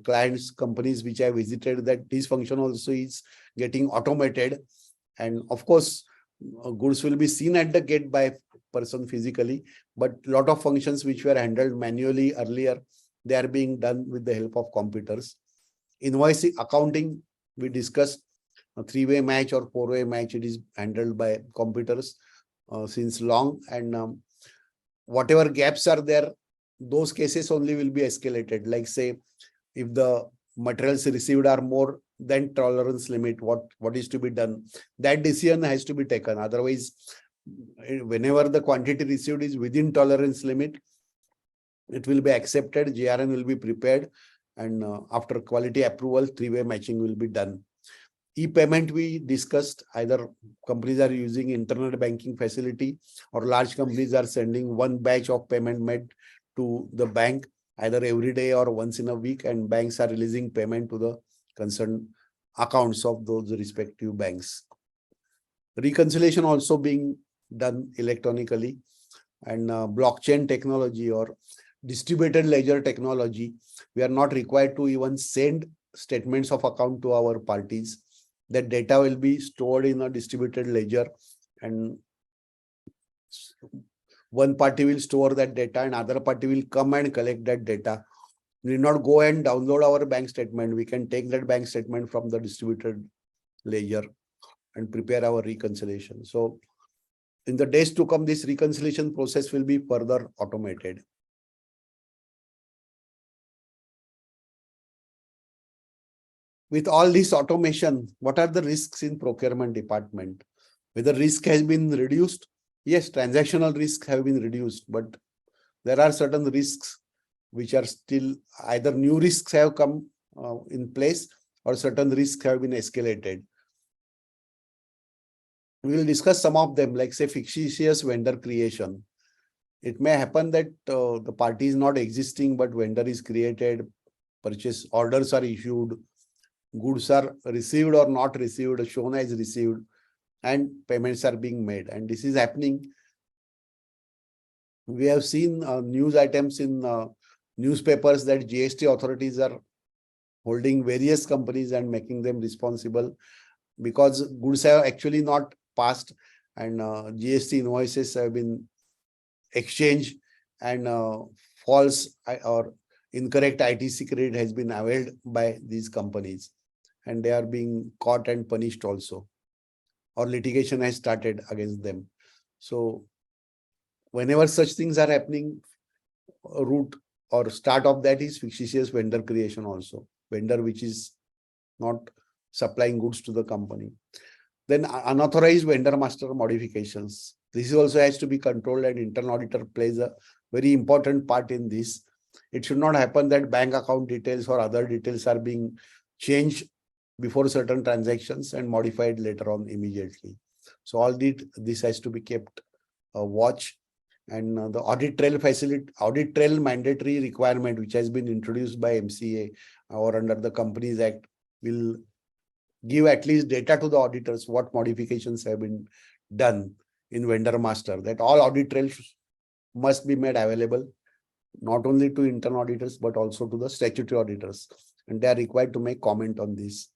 clients, companies which I visited, that this function also is getting automated. And of course, goods will be seen at the gate by person physically, but a lot of functions which were handled manually earlier, they are being done with the help of computers. Invoicing, accounting, we discussed a 3-way match or 4-way match. It is handled by computers since long, and whatever gaps are there, those cases only will be escalated. Like say, if the materials received are more than tolerance limit, what is to be done? That decision has to be taken. Otherwise, whenever the quantity received is within tolerance limit, it will be accepted, GRN will be prepared, and after quality approval, 3-way matching will be done. E-payment we discussed, either companies are using internet banking facility or large companies are sending one batch of payment made to the bank either every day or once in a week, and banks are releasing payment to the concerned accounts of those respective banks. Reconciliation also being done electronically, and blockchain technology or distributed ledger technology, we are not required to even send statements of account to our parties. That data will be stored in a distributed ledger, and one party will store that data and other party will come and collect that data. We need not go and download our bank statement. We can take that bank statement from the distributed ledger and prepare our reconciliation. So in the days to come, this reconciliation process will be further automated. With all this automation, what are the risks in procurement department? Whether risk has been reduced? Yes, transactional risks have been reduced, but there are certain risks which are still, either new risks have come in place or certain risks have been escalated. We will discuss some of them, like say fictitious vendor creation. It may happen that the party is not existing, but vendor is created, purchase orders are issued, goods are received or not received, shown as received, and payments are being made. And this is happening. We have seen news items in newspapers that GST authorities are holding various companies and making them responsible because goods have actually not passed, and GST invoices have been exchanged, and false or incorrect IT secret has been availed by these companies, and they are being caught and punished also, or litigation has started against them. So whenever such things are happening, root or start of that is fictitious vendor creation also, vendor which is not supplying goods to the company. Then unauthorized vendor master modifications. This also has to be controlled, and internal auditor plays a very important part in this. It should not happen that bank account details or other details are being changed before certain transactions and modified later on immediately. So all this has to be kept watch. And the audit trail mandatory requirement, which has been introduced by MCA or under the Companies Act, will give at least data to the auditors what modifications have been done in vendor master, that all audit trails must be made available not only to internal auditors but also to the statutory auditors, and they are required to make comment on this.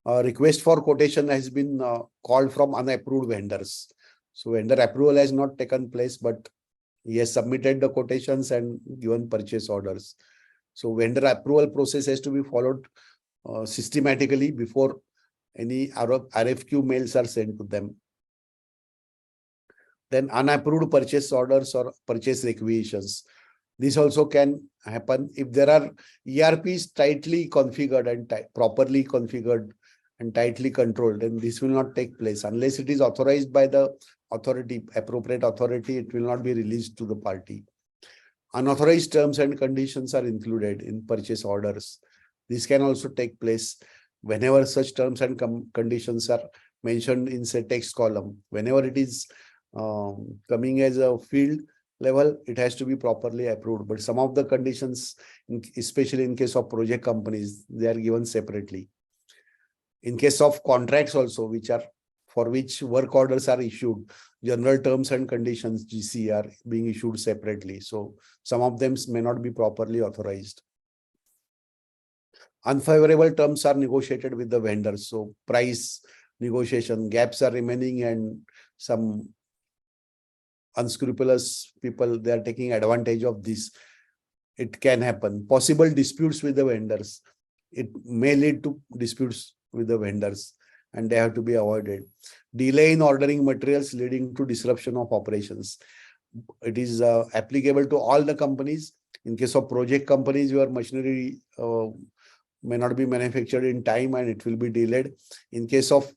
Request for quotation has been called from unapproved vendors. So vendor approval has not taken place, but he has submitted the quotations and given purchase orders. So vendor approval process has to be followed systematically before any RFQ mails are sent to them. Then unapproved purchase orders or purchase requisitions. This also can happen if there are ERPs tightly configured and properly configured and tightly controlled, then this will not take place unless it is authorized by the authority, appropriate authority. It will not be released to the party. Unauthorized terms and conditions are included in purchase orders. This can also take place whenever such terms and conditions are mentioned in say text column. Whenever it is coming as a field level, it has to be properly approved. But some of the conditions, especially in case of project companies, they are given separately. In case of contracts also, for which work orders are issued, general terms and conditions GC are being issued separately. So some of them may not be properly authorized. Unfavorable terms are negotiated with the vendors. So price negotiation gaps are remaining, and some unscrupulous people, they are taking advantage of this. It can happen. Possible disputes with the vendors. It may lead to disputes with the vendors, and they have to be avoided. Delay in ordering materials leading to disruption of operations. It is applicable to all the companies. In case of project companies, your machinery may not be manufactured in time and it will be delayed. In case of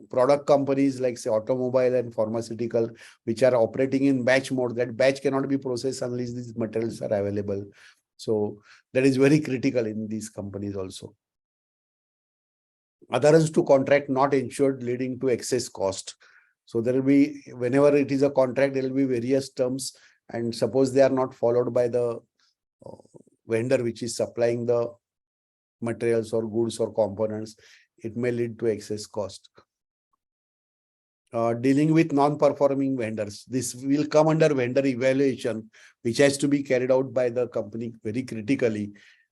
product companies like say automobile and pharmaceutical, which are operating in batch mode, that batch cannot be processed unless these materials are available. So that is very critical in these companies also. Adherence to contract not ensured leading to excess cost. So there will be, whenever it is a contract, there will be various terms, and suppose they are not followed by the vendor which is supplying the materials or goods or components, it may lead to excess cost. Dealing with non-performing vendors. This will come under vendor evaluation, which has to be carried out by the company very critically.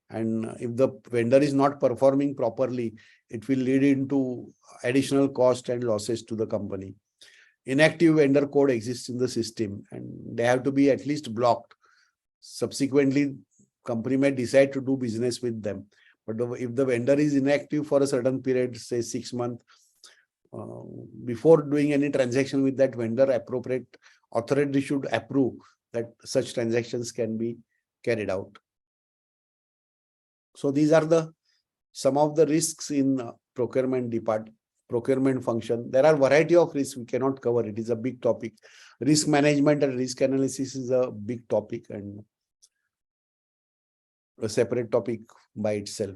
And if the vendor is not performing properly, it will lead into additional cost and losses to the company. Inactive vendor code exists in the system and they have to be at least blocked. Subsequently, company may decide to do business with them. But if the vendor is inactive for a certain period, say 6 months, before doing any transaction with that vendor, appropriate authority should approve that such transactions can be carried out. So these are some of the risks in procurement function. There are variety of risks we cannot cover. It is a big topic. Risk management and risk analysis is a big topic and a separate topic by itself.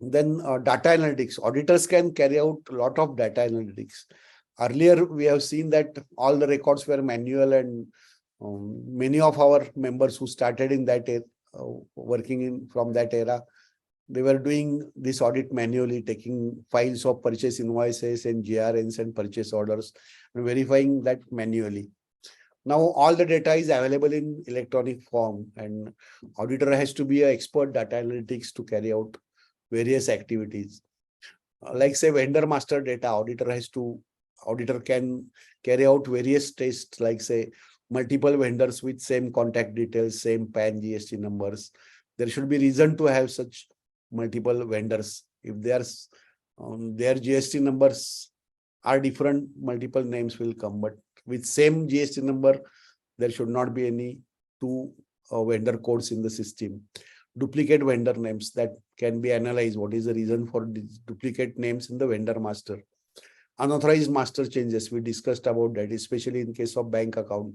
Then data analytics. Auditors can carry out a lot of data analytics. Earlier, we have seen that all the records were manual, and many of our members who started in that working from that era, they were doing this audit manually, taking files of purchase invoices and GRNs and purchase orders and verifying that manually. Now all the data is available in electronic form, and auditor has to be an expert data analytics to carry out various activities. Like say vendor master data, auditor can carry out various tests, like say multiple vendors with same contact details, same PAN GST numbers. There should be reason to have such multiple vendors. If there's their GST numbers are different, multiple names will come, but with same GST number, there should not be any two vendor codes in the system. Duplicate vendor names that can be analyzed. What is the reason for these duplicate names in the vendor master? Unauthorized master changes, we discussed about that, especially in case of bank account.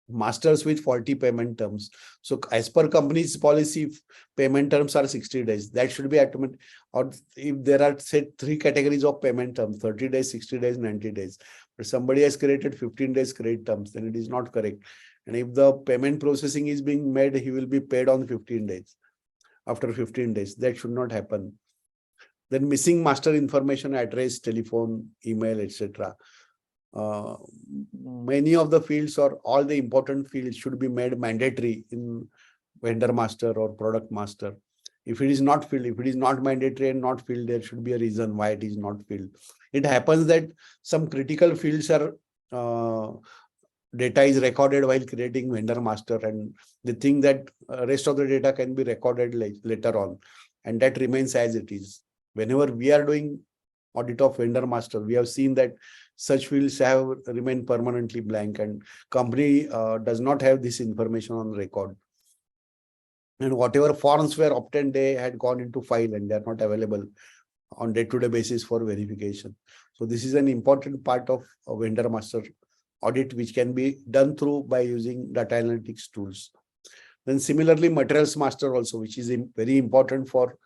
Masters with 40 payment terms. So as per company's policy, if payment terms are 60 days, that should be automatic. Or if there are say 3 categories of payment terms, 30 days, 60 days, 90 days, but somebody has created 15 days credit terms, then it is not correct. And if the payment processing is being made, he will be paid on 15 days. After 15 days, that should not happen. Then missing master information, address, telephone, email, etc. Many of the fields or all the important fields should be made mandatory in vendor master or product master. If it is not filled, if it is not mandatory and not filled, there should be a reason why it is not filled. It happens that some critical fields are data is recorded while creating vendor master, and they think that rest of the data can be recorded later on, and that remains as it is. Whenever we are doing audit of vendor master, we have seen that such fields have remained permanently blank, and company does not have this information on record. And whatever forms were obtained, they had gone into file and they are not available on day-to-day basis for verification. So this is an important part of a vendor master audit, which can be done through by using data analytics tools. Then similarly, materials master also, which is very important for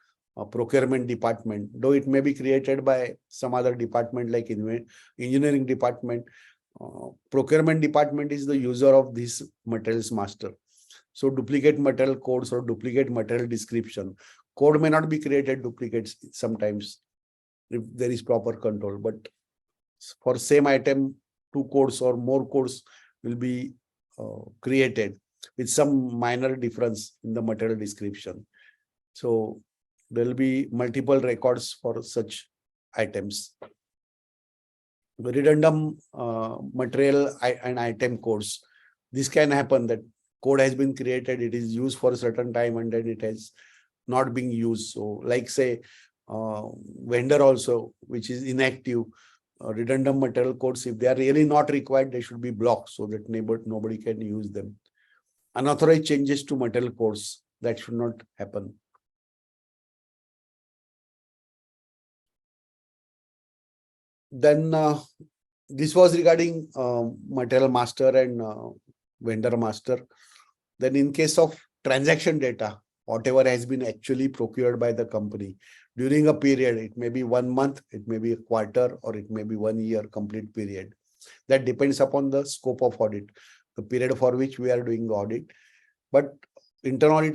procurement department, though it may be created by some other department like engineering department. Procurement department is the user of this materials master. So duplicate material codes or duplicate material description. Code may not be created duplicates sometimes if there is proper control, but for same item, 2 codes or more codes will be created with some minor difference in the material description. So there will be multiple records for such items. Redundant material and item codes. This can happen that code has been created, it is used for a certain time and then it has not being used. So like say vendor also, which is inactive, redundant material codes, if they are really not required, they should be blocked so that nobody can use them. Unauthorized changes to material codes, that should not happen. Then this was regarding material master and vendor master. Then in case of transaction data, whatever has been actually procured by the company during a period, it may be 1 month, it may be a quarter, or it may be 1 year complete period. That depends upon the scope of audit, the period for which we are doing the audit. But internal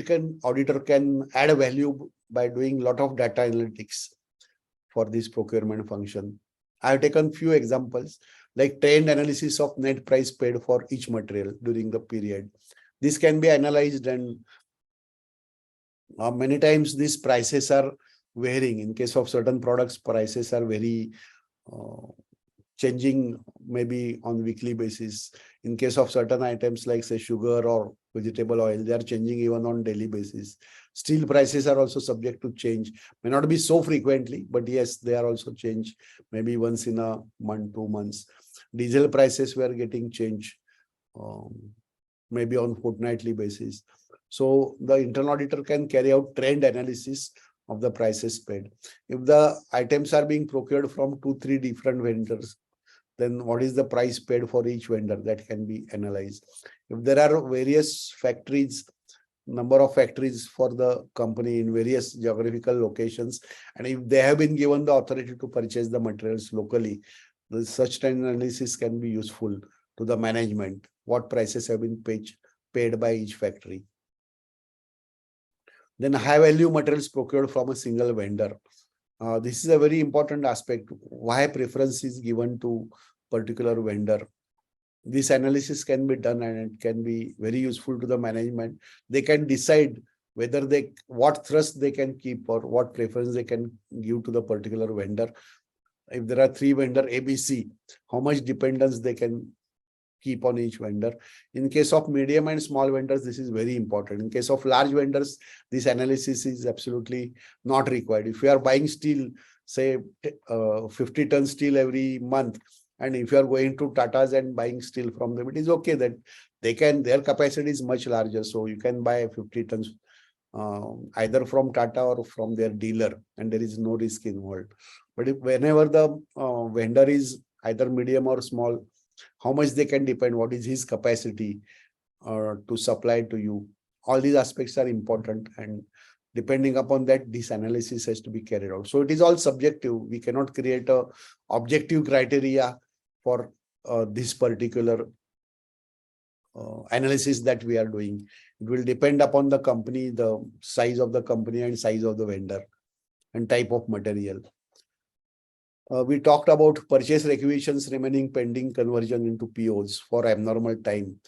auditor can add value by doing a lot of data analytics for this procurement function. I have taken few examples like trend analysis of net price paid for each material during the period. This can be analyzed, and many times these prices are varying. In case of certain products, prices are very changing maybe on weekly basis. In case of certain items like say sugar or vegetable oil, they are changing even on daily basis. Steel prices are also subject to change. May not be so frequently, but yes, they are also changed maybe once in a month, 2 months. Diesel prices were getting changed maybe on fortnightly basis. So the internal auditor can carry out trend analysis of the prices paid. If the items are being procured from 2-3 different vendors, then what is the price paid for each vendor? That can be analyzed. If there are various factories, number of factories for the company in various geographical locations, and if they have been given the authority to purchase the materials locally, such trend analysis can be useful to the management. What prices have been paid by each factory. Then high value materials procured from a single vendor. This is a very important aspect. Why preference is given to particular vendor? This analysis can be done and it can be very useful to the management. They can decide whether what thrust they can keep or what preference they can give to the particular vendor. If there are 3 vendor ABC, how much dependence they can keep on each vendor. In case of medium and small vendors, this is very important. In case of large vendors, this analysis is absolutely not required. If you are buying steel, say 50 ton steel every month, and if you are going to Tata's and buying steel from them, it is okay that their capacity is much larger. So you can buy 50 tons either from Tata or from their dealer, and there is no risk involved. But whenever the vendor is either medium or small, how much they can depend, what is his capacity to supply to you. All these aspects are important, and depending upon that, this analysis has to be carried out. So it is all subjective. We cannot create a objective criteria for this particular analysis that we are doing. It will depend upon the company, the size of the company and size of the vendor and type of material. We talked about purchase requisitions remaining pending conversion into POs for abnormal time.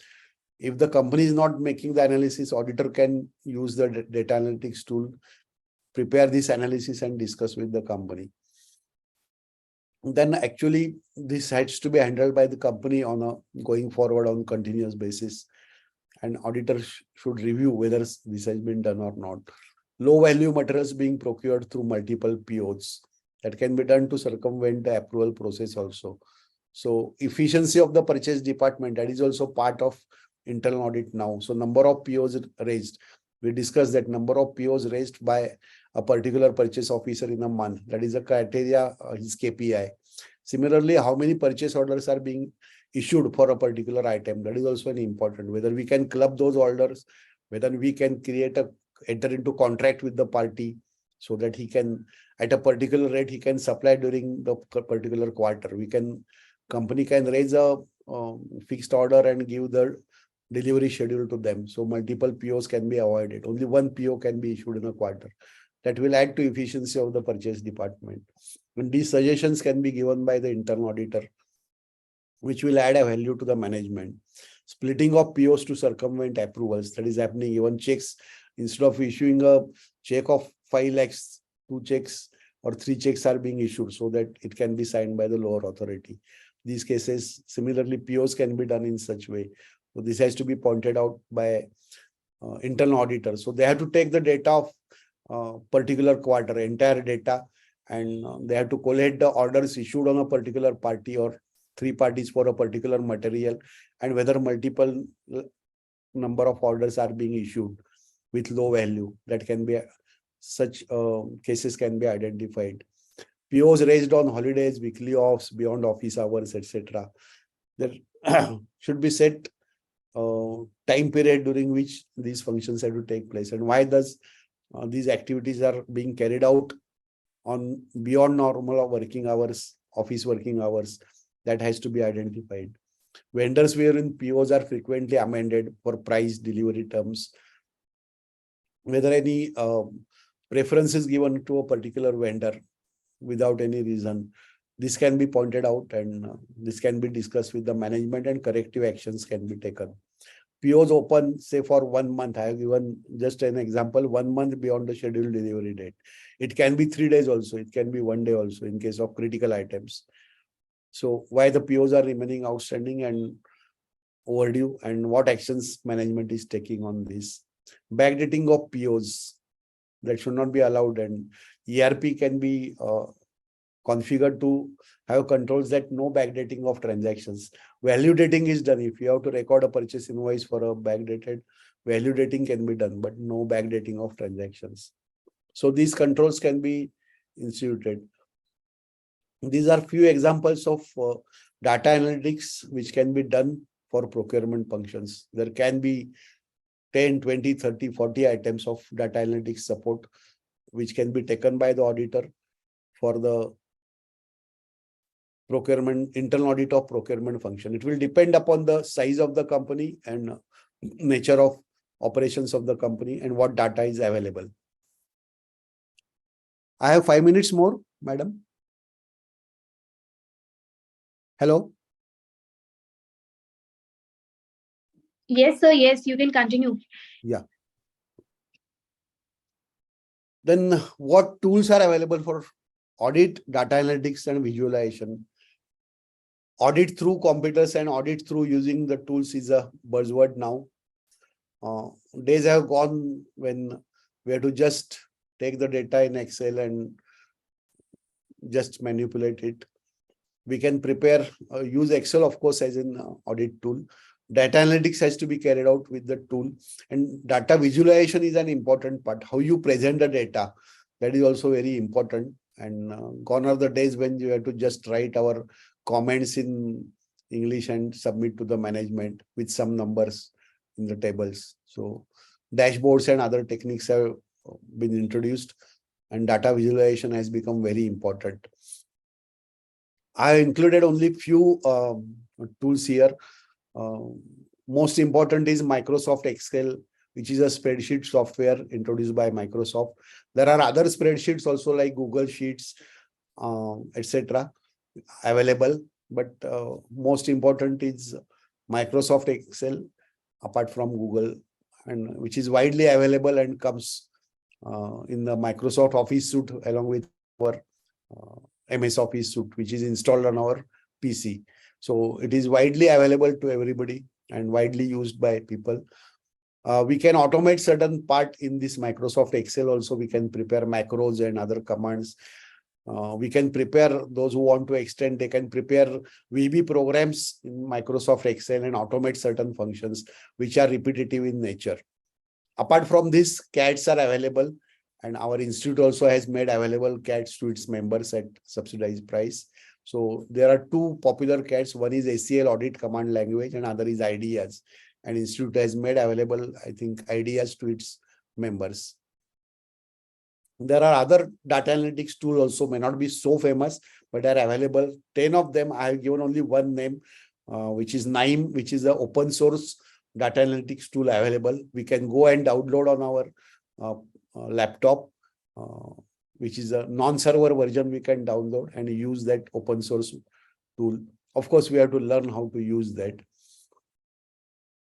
If the company is not making the analysis, auditor can use the data analytics tool, prepare this analysis and discuss with the company. Then actually this has to be handled by the company on a going forward on continuous basis. And auditor should review whether this has been done or not. Low value materials being procured through multiple POs. That can be done to circumvent the approval process also. So efficiency of the purchase department, that is also part of internal audit now. So number of POs raised. We discussed that number of POs raised by a particular purchase officer in a month. That is a criteria, his KPI. Similarly, how many purchase orders are being issued for a particular item. That is also an important, whether we can club those orders, whether we can enter into contract with the party so that he can, at a particular rate, he can supply during the particular quarter. Company can raise a fixed order and give the delivery schedule to them. So multiple POs can be avoided. Only one PO can be issued in a quarter. That will add to efficiency of the purchase department. And these suggestions can be given by the internal auditor, which will add a value to the management. Splitting of POs to circumvent approvals. That is happening. Even checks, instead of issuing a check of 5 lakhs, 2 checks or 3 checks are being issued so that it can be signed by the lower authority. These cases, similarly, POs can be done in such way. So this has to be pointed out by internal auditors. So they have to take the data of particular quarter, entire data, and they have to collect the orders issued on a particular party or 3 parties for a particular material, and whether multiple number of orders are being issued with low value. That can be, such cases can be identified. POs raised on holidays, weekly offs, beyond office hours, etc. There should be set time period during which these functions have to take place, and why does these activities are being carried out on beyond normal working hours, office working hours. That has to be identified. Vendors wherein POs are frequently amended for price, delivery terms. Whether any preference is given to a particular vendor without any reason. This can be pointed out, and this can be discussed with the management, and corrective actions can be taken. POs open, say for 1 month. I have given just an example, 1 month beyond the scheduled delivery date. It can be 3 days also. It can be 1 day also in case of critical items. So why the POs are remaining outstanding and overdue, and what actions management is taking on this. Backdating of POs, that should not be allowed, and ERP can be configured to have controls that no backdating of transactions. Value dating is done. If you have to record a purchase invoice for a backdated, value dating can be done, but no backdating of transactions. So these controls can be instituted. These are few examples of data analytics which can be done for procurement functions. There can be 10, 20, 30, 40 items of data analytics support which can be taken by the auditor for the procurement, internal audit of procurement function. It will depend upon the size of the company and nature of operations of the company and what data is available. I have 5 minutes more, madam. Hello. Yes, sir. Yes, you can continue. Yeah. Then what tools are available for audit, data analytics, and visualization? Audit through computers and audit through using the tools is a buzzword now. Days have gone when we have to just take the data in Excel and just manipulate it. We can prepare, use Excel, of course, as an audit tool. Data analytics has to be carried out with the tool, and data visualization is an important part. How you present the data, that is also very important. And gone are the days when you have to just write our comments in English and submit to the management with some numbers in the tables. So dashboards and other techniques have been introduced, and data visualization has become very important. I included only few tools here. Most important is Microsoft Excel, which is a spreadsheet software introduced by Microsoft. There are other spreadsheets also like Google Sheets, etc. available, but most important is Microsoft Excel apart from Google, and which is widely available and comes in the Microsoft Office suite along with our MS Office suite, which is installed on our PC. So it is widely available to everybody and widely used by people. We can automate certain part in this Microsoft Excel also. We can prepare macros and other commands. We can prepare, those who want to extend, they can prepare VB programs in Microsoft Excel and automate certain functions which are repetitive in nature. Apart from this, CADs are available, and our institute also has made available CADs to its members at subsidized price. So there are two popular CADs. One is ACL Audit Command Language and other is IDEAS. And institute has made available, I think, IDEAS to its members. There are other data analytics tools also, may not be so famous, but are available. 10 of them, I have given only one name, which is NIME, which is an open source data analytics tool available. We can go and download on our laptop, which is a non-server version we can download and use that open source tool. Of course, we have to learn how to use that.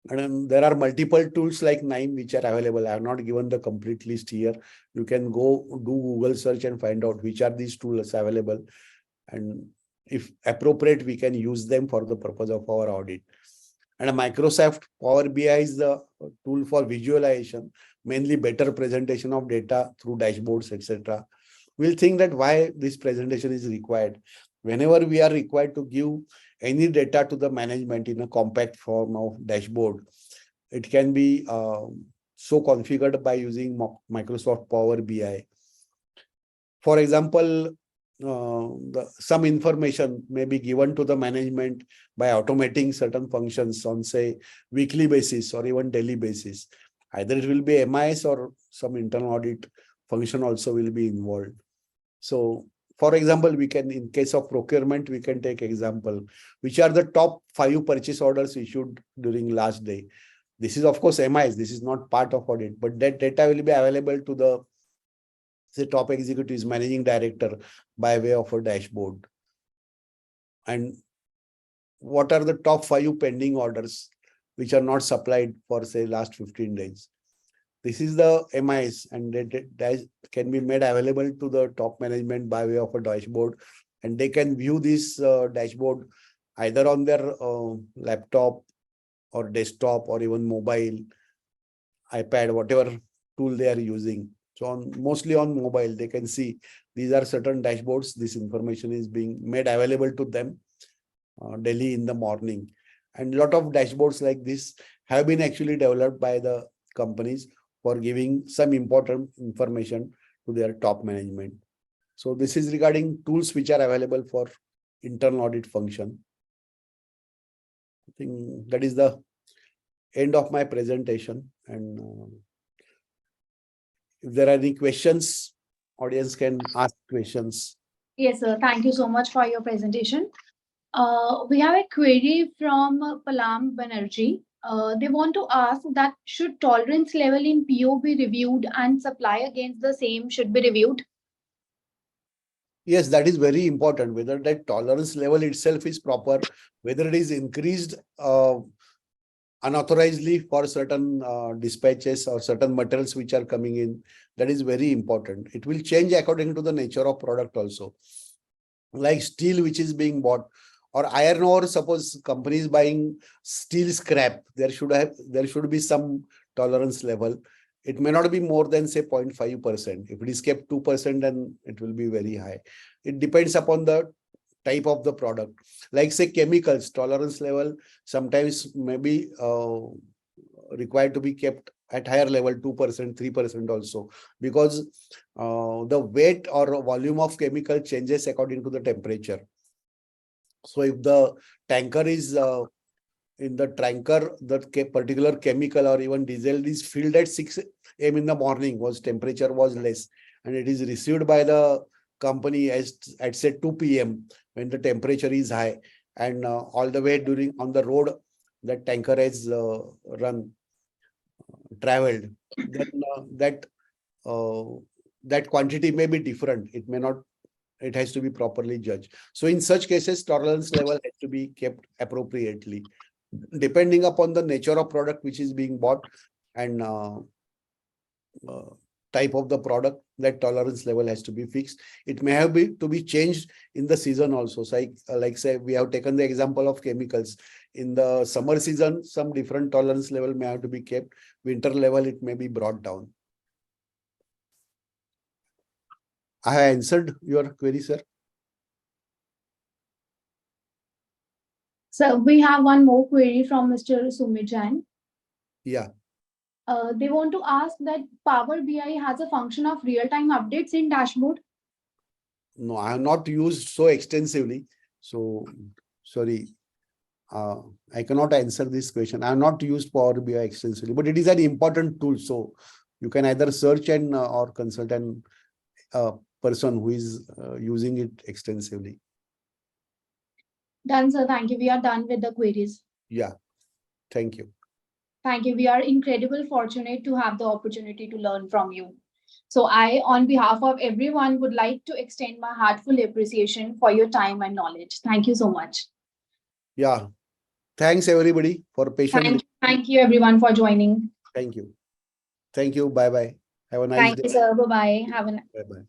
And then there are multiple tools like NIME which are available. I have not given the complete list here. You can go do Google search and find out which are these tools available. And if appropriate, we can use them for the purpose of our audit. And a Microsoft Power BI is the tool for visualization, mainly better presentation of data through dashboards, etc. We'll think that why this presentation is required. Whenever we are required to give any data to the management in a compact form of dashboard, it can be so configured by using Microsoft Power BI. For example, some information may be given to the management by automating certain functions on, say, weekly basis or even daily basis. Either it will be MIS or some internal audit function also will be involved. So, for example, we can, in case of procurement, we can take example, which are the top 5 purchase orders issued during last day. This is, of course, MIS. This is not part of audit, but that data will be available to the, say, top executives, managing director by way of a dashboard. And what are the top 5 pending orders which are not supplied for, say, last 15 days? This is the MIS, and that can be made available to the top management by way of a dashboard. And they can view this dashboard either on their laptop or desktop or even mobile, iPad, whatever tool they are using. So mostly on mobile, they can see these are certain dashboards. This information is being made available to them daily in the morning. And a lot of dashboards like this have been actually developed by the companies for giving some important information to their top management. So this is regarding tools which are available for internal audit function. I think that is the end of my presentation. And if there are any questions, audience can ask questions. Yes, sir. Thank you so much for your presentation. We have a query from Palam Banerjee. They want to ask that should tolerance level in PO be reviewed and supply against the same should be reviewed? Yes, that is very important, whether that tolerance level itself is proper, whether it is increased unauthorizedly for certain dispatches or certain materials which are coming in. That is very important. It will change according to the nature of product also. Like steel which is being bought, Or iron ore, suppose companies buying steel scrap, there should be some tolerance level. It may not be more than say 0.5%. If it is kept 2%, then it will be very high. It depends upon the type of the product. Like say chemicals, tolerance level sometimes may be required to be kept at higher level, 2%, 3% also, because the weight or volume of chemical changes according to the temperature. So if the tanker is in the tanker, that particular chemical or even diesel is filled at 6 a.m. in the morning, temperature was less, and it is received by the company at say 2 p.m. when the temperature is high, and all the way on the road that tanker has traveled, then that quantity may be different. It may not. It has to be properly judged. So in such cases, tolerance level has to be kept appropriately, depending upon the nature of product which is being bought and type of the product. That tolerance level has to be fixed. It may have to be changed in the season also. So like say we have taken the example of chemicals. In the summer season, some different tolerance level may have to be kept. Winter level, it may be brought down. I have answered your query, sir. So we have one more query from Mr. Sumit Jain. Yeah. They want to ask that Power BI has a function of real-time updates in dashboard. No, I have not used so extensively. So sorry, I cannot answer this question. I have not used Power BI extensively, but it is an important tool. So you can either search and or consult an person who is using it extensively. Done, sir. Thank you. We are done with the queries. Yeah. Thank you. Thank you. We are incredibly fortunate to have the opportunity to learn from you. So I, on behalf of everyone, would like to extend my heartfelt appreciation for your time and knowledge. Thank you so much. Yeah. Thanks everybody for patiently. Thank you everyone for joining. Thank you. Thank you. Bye-bye. Have a nice day. Thank you, sir. Bye-bye. Have a Bye-bye.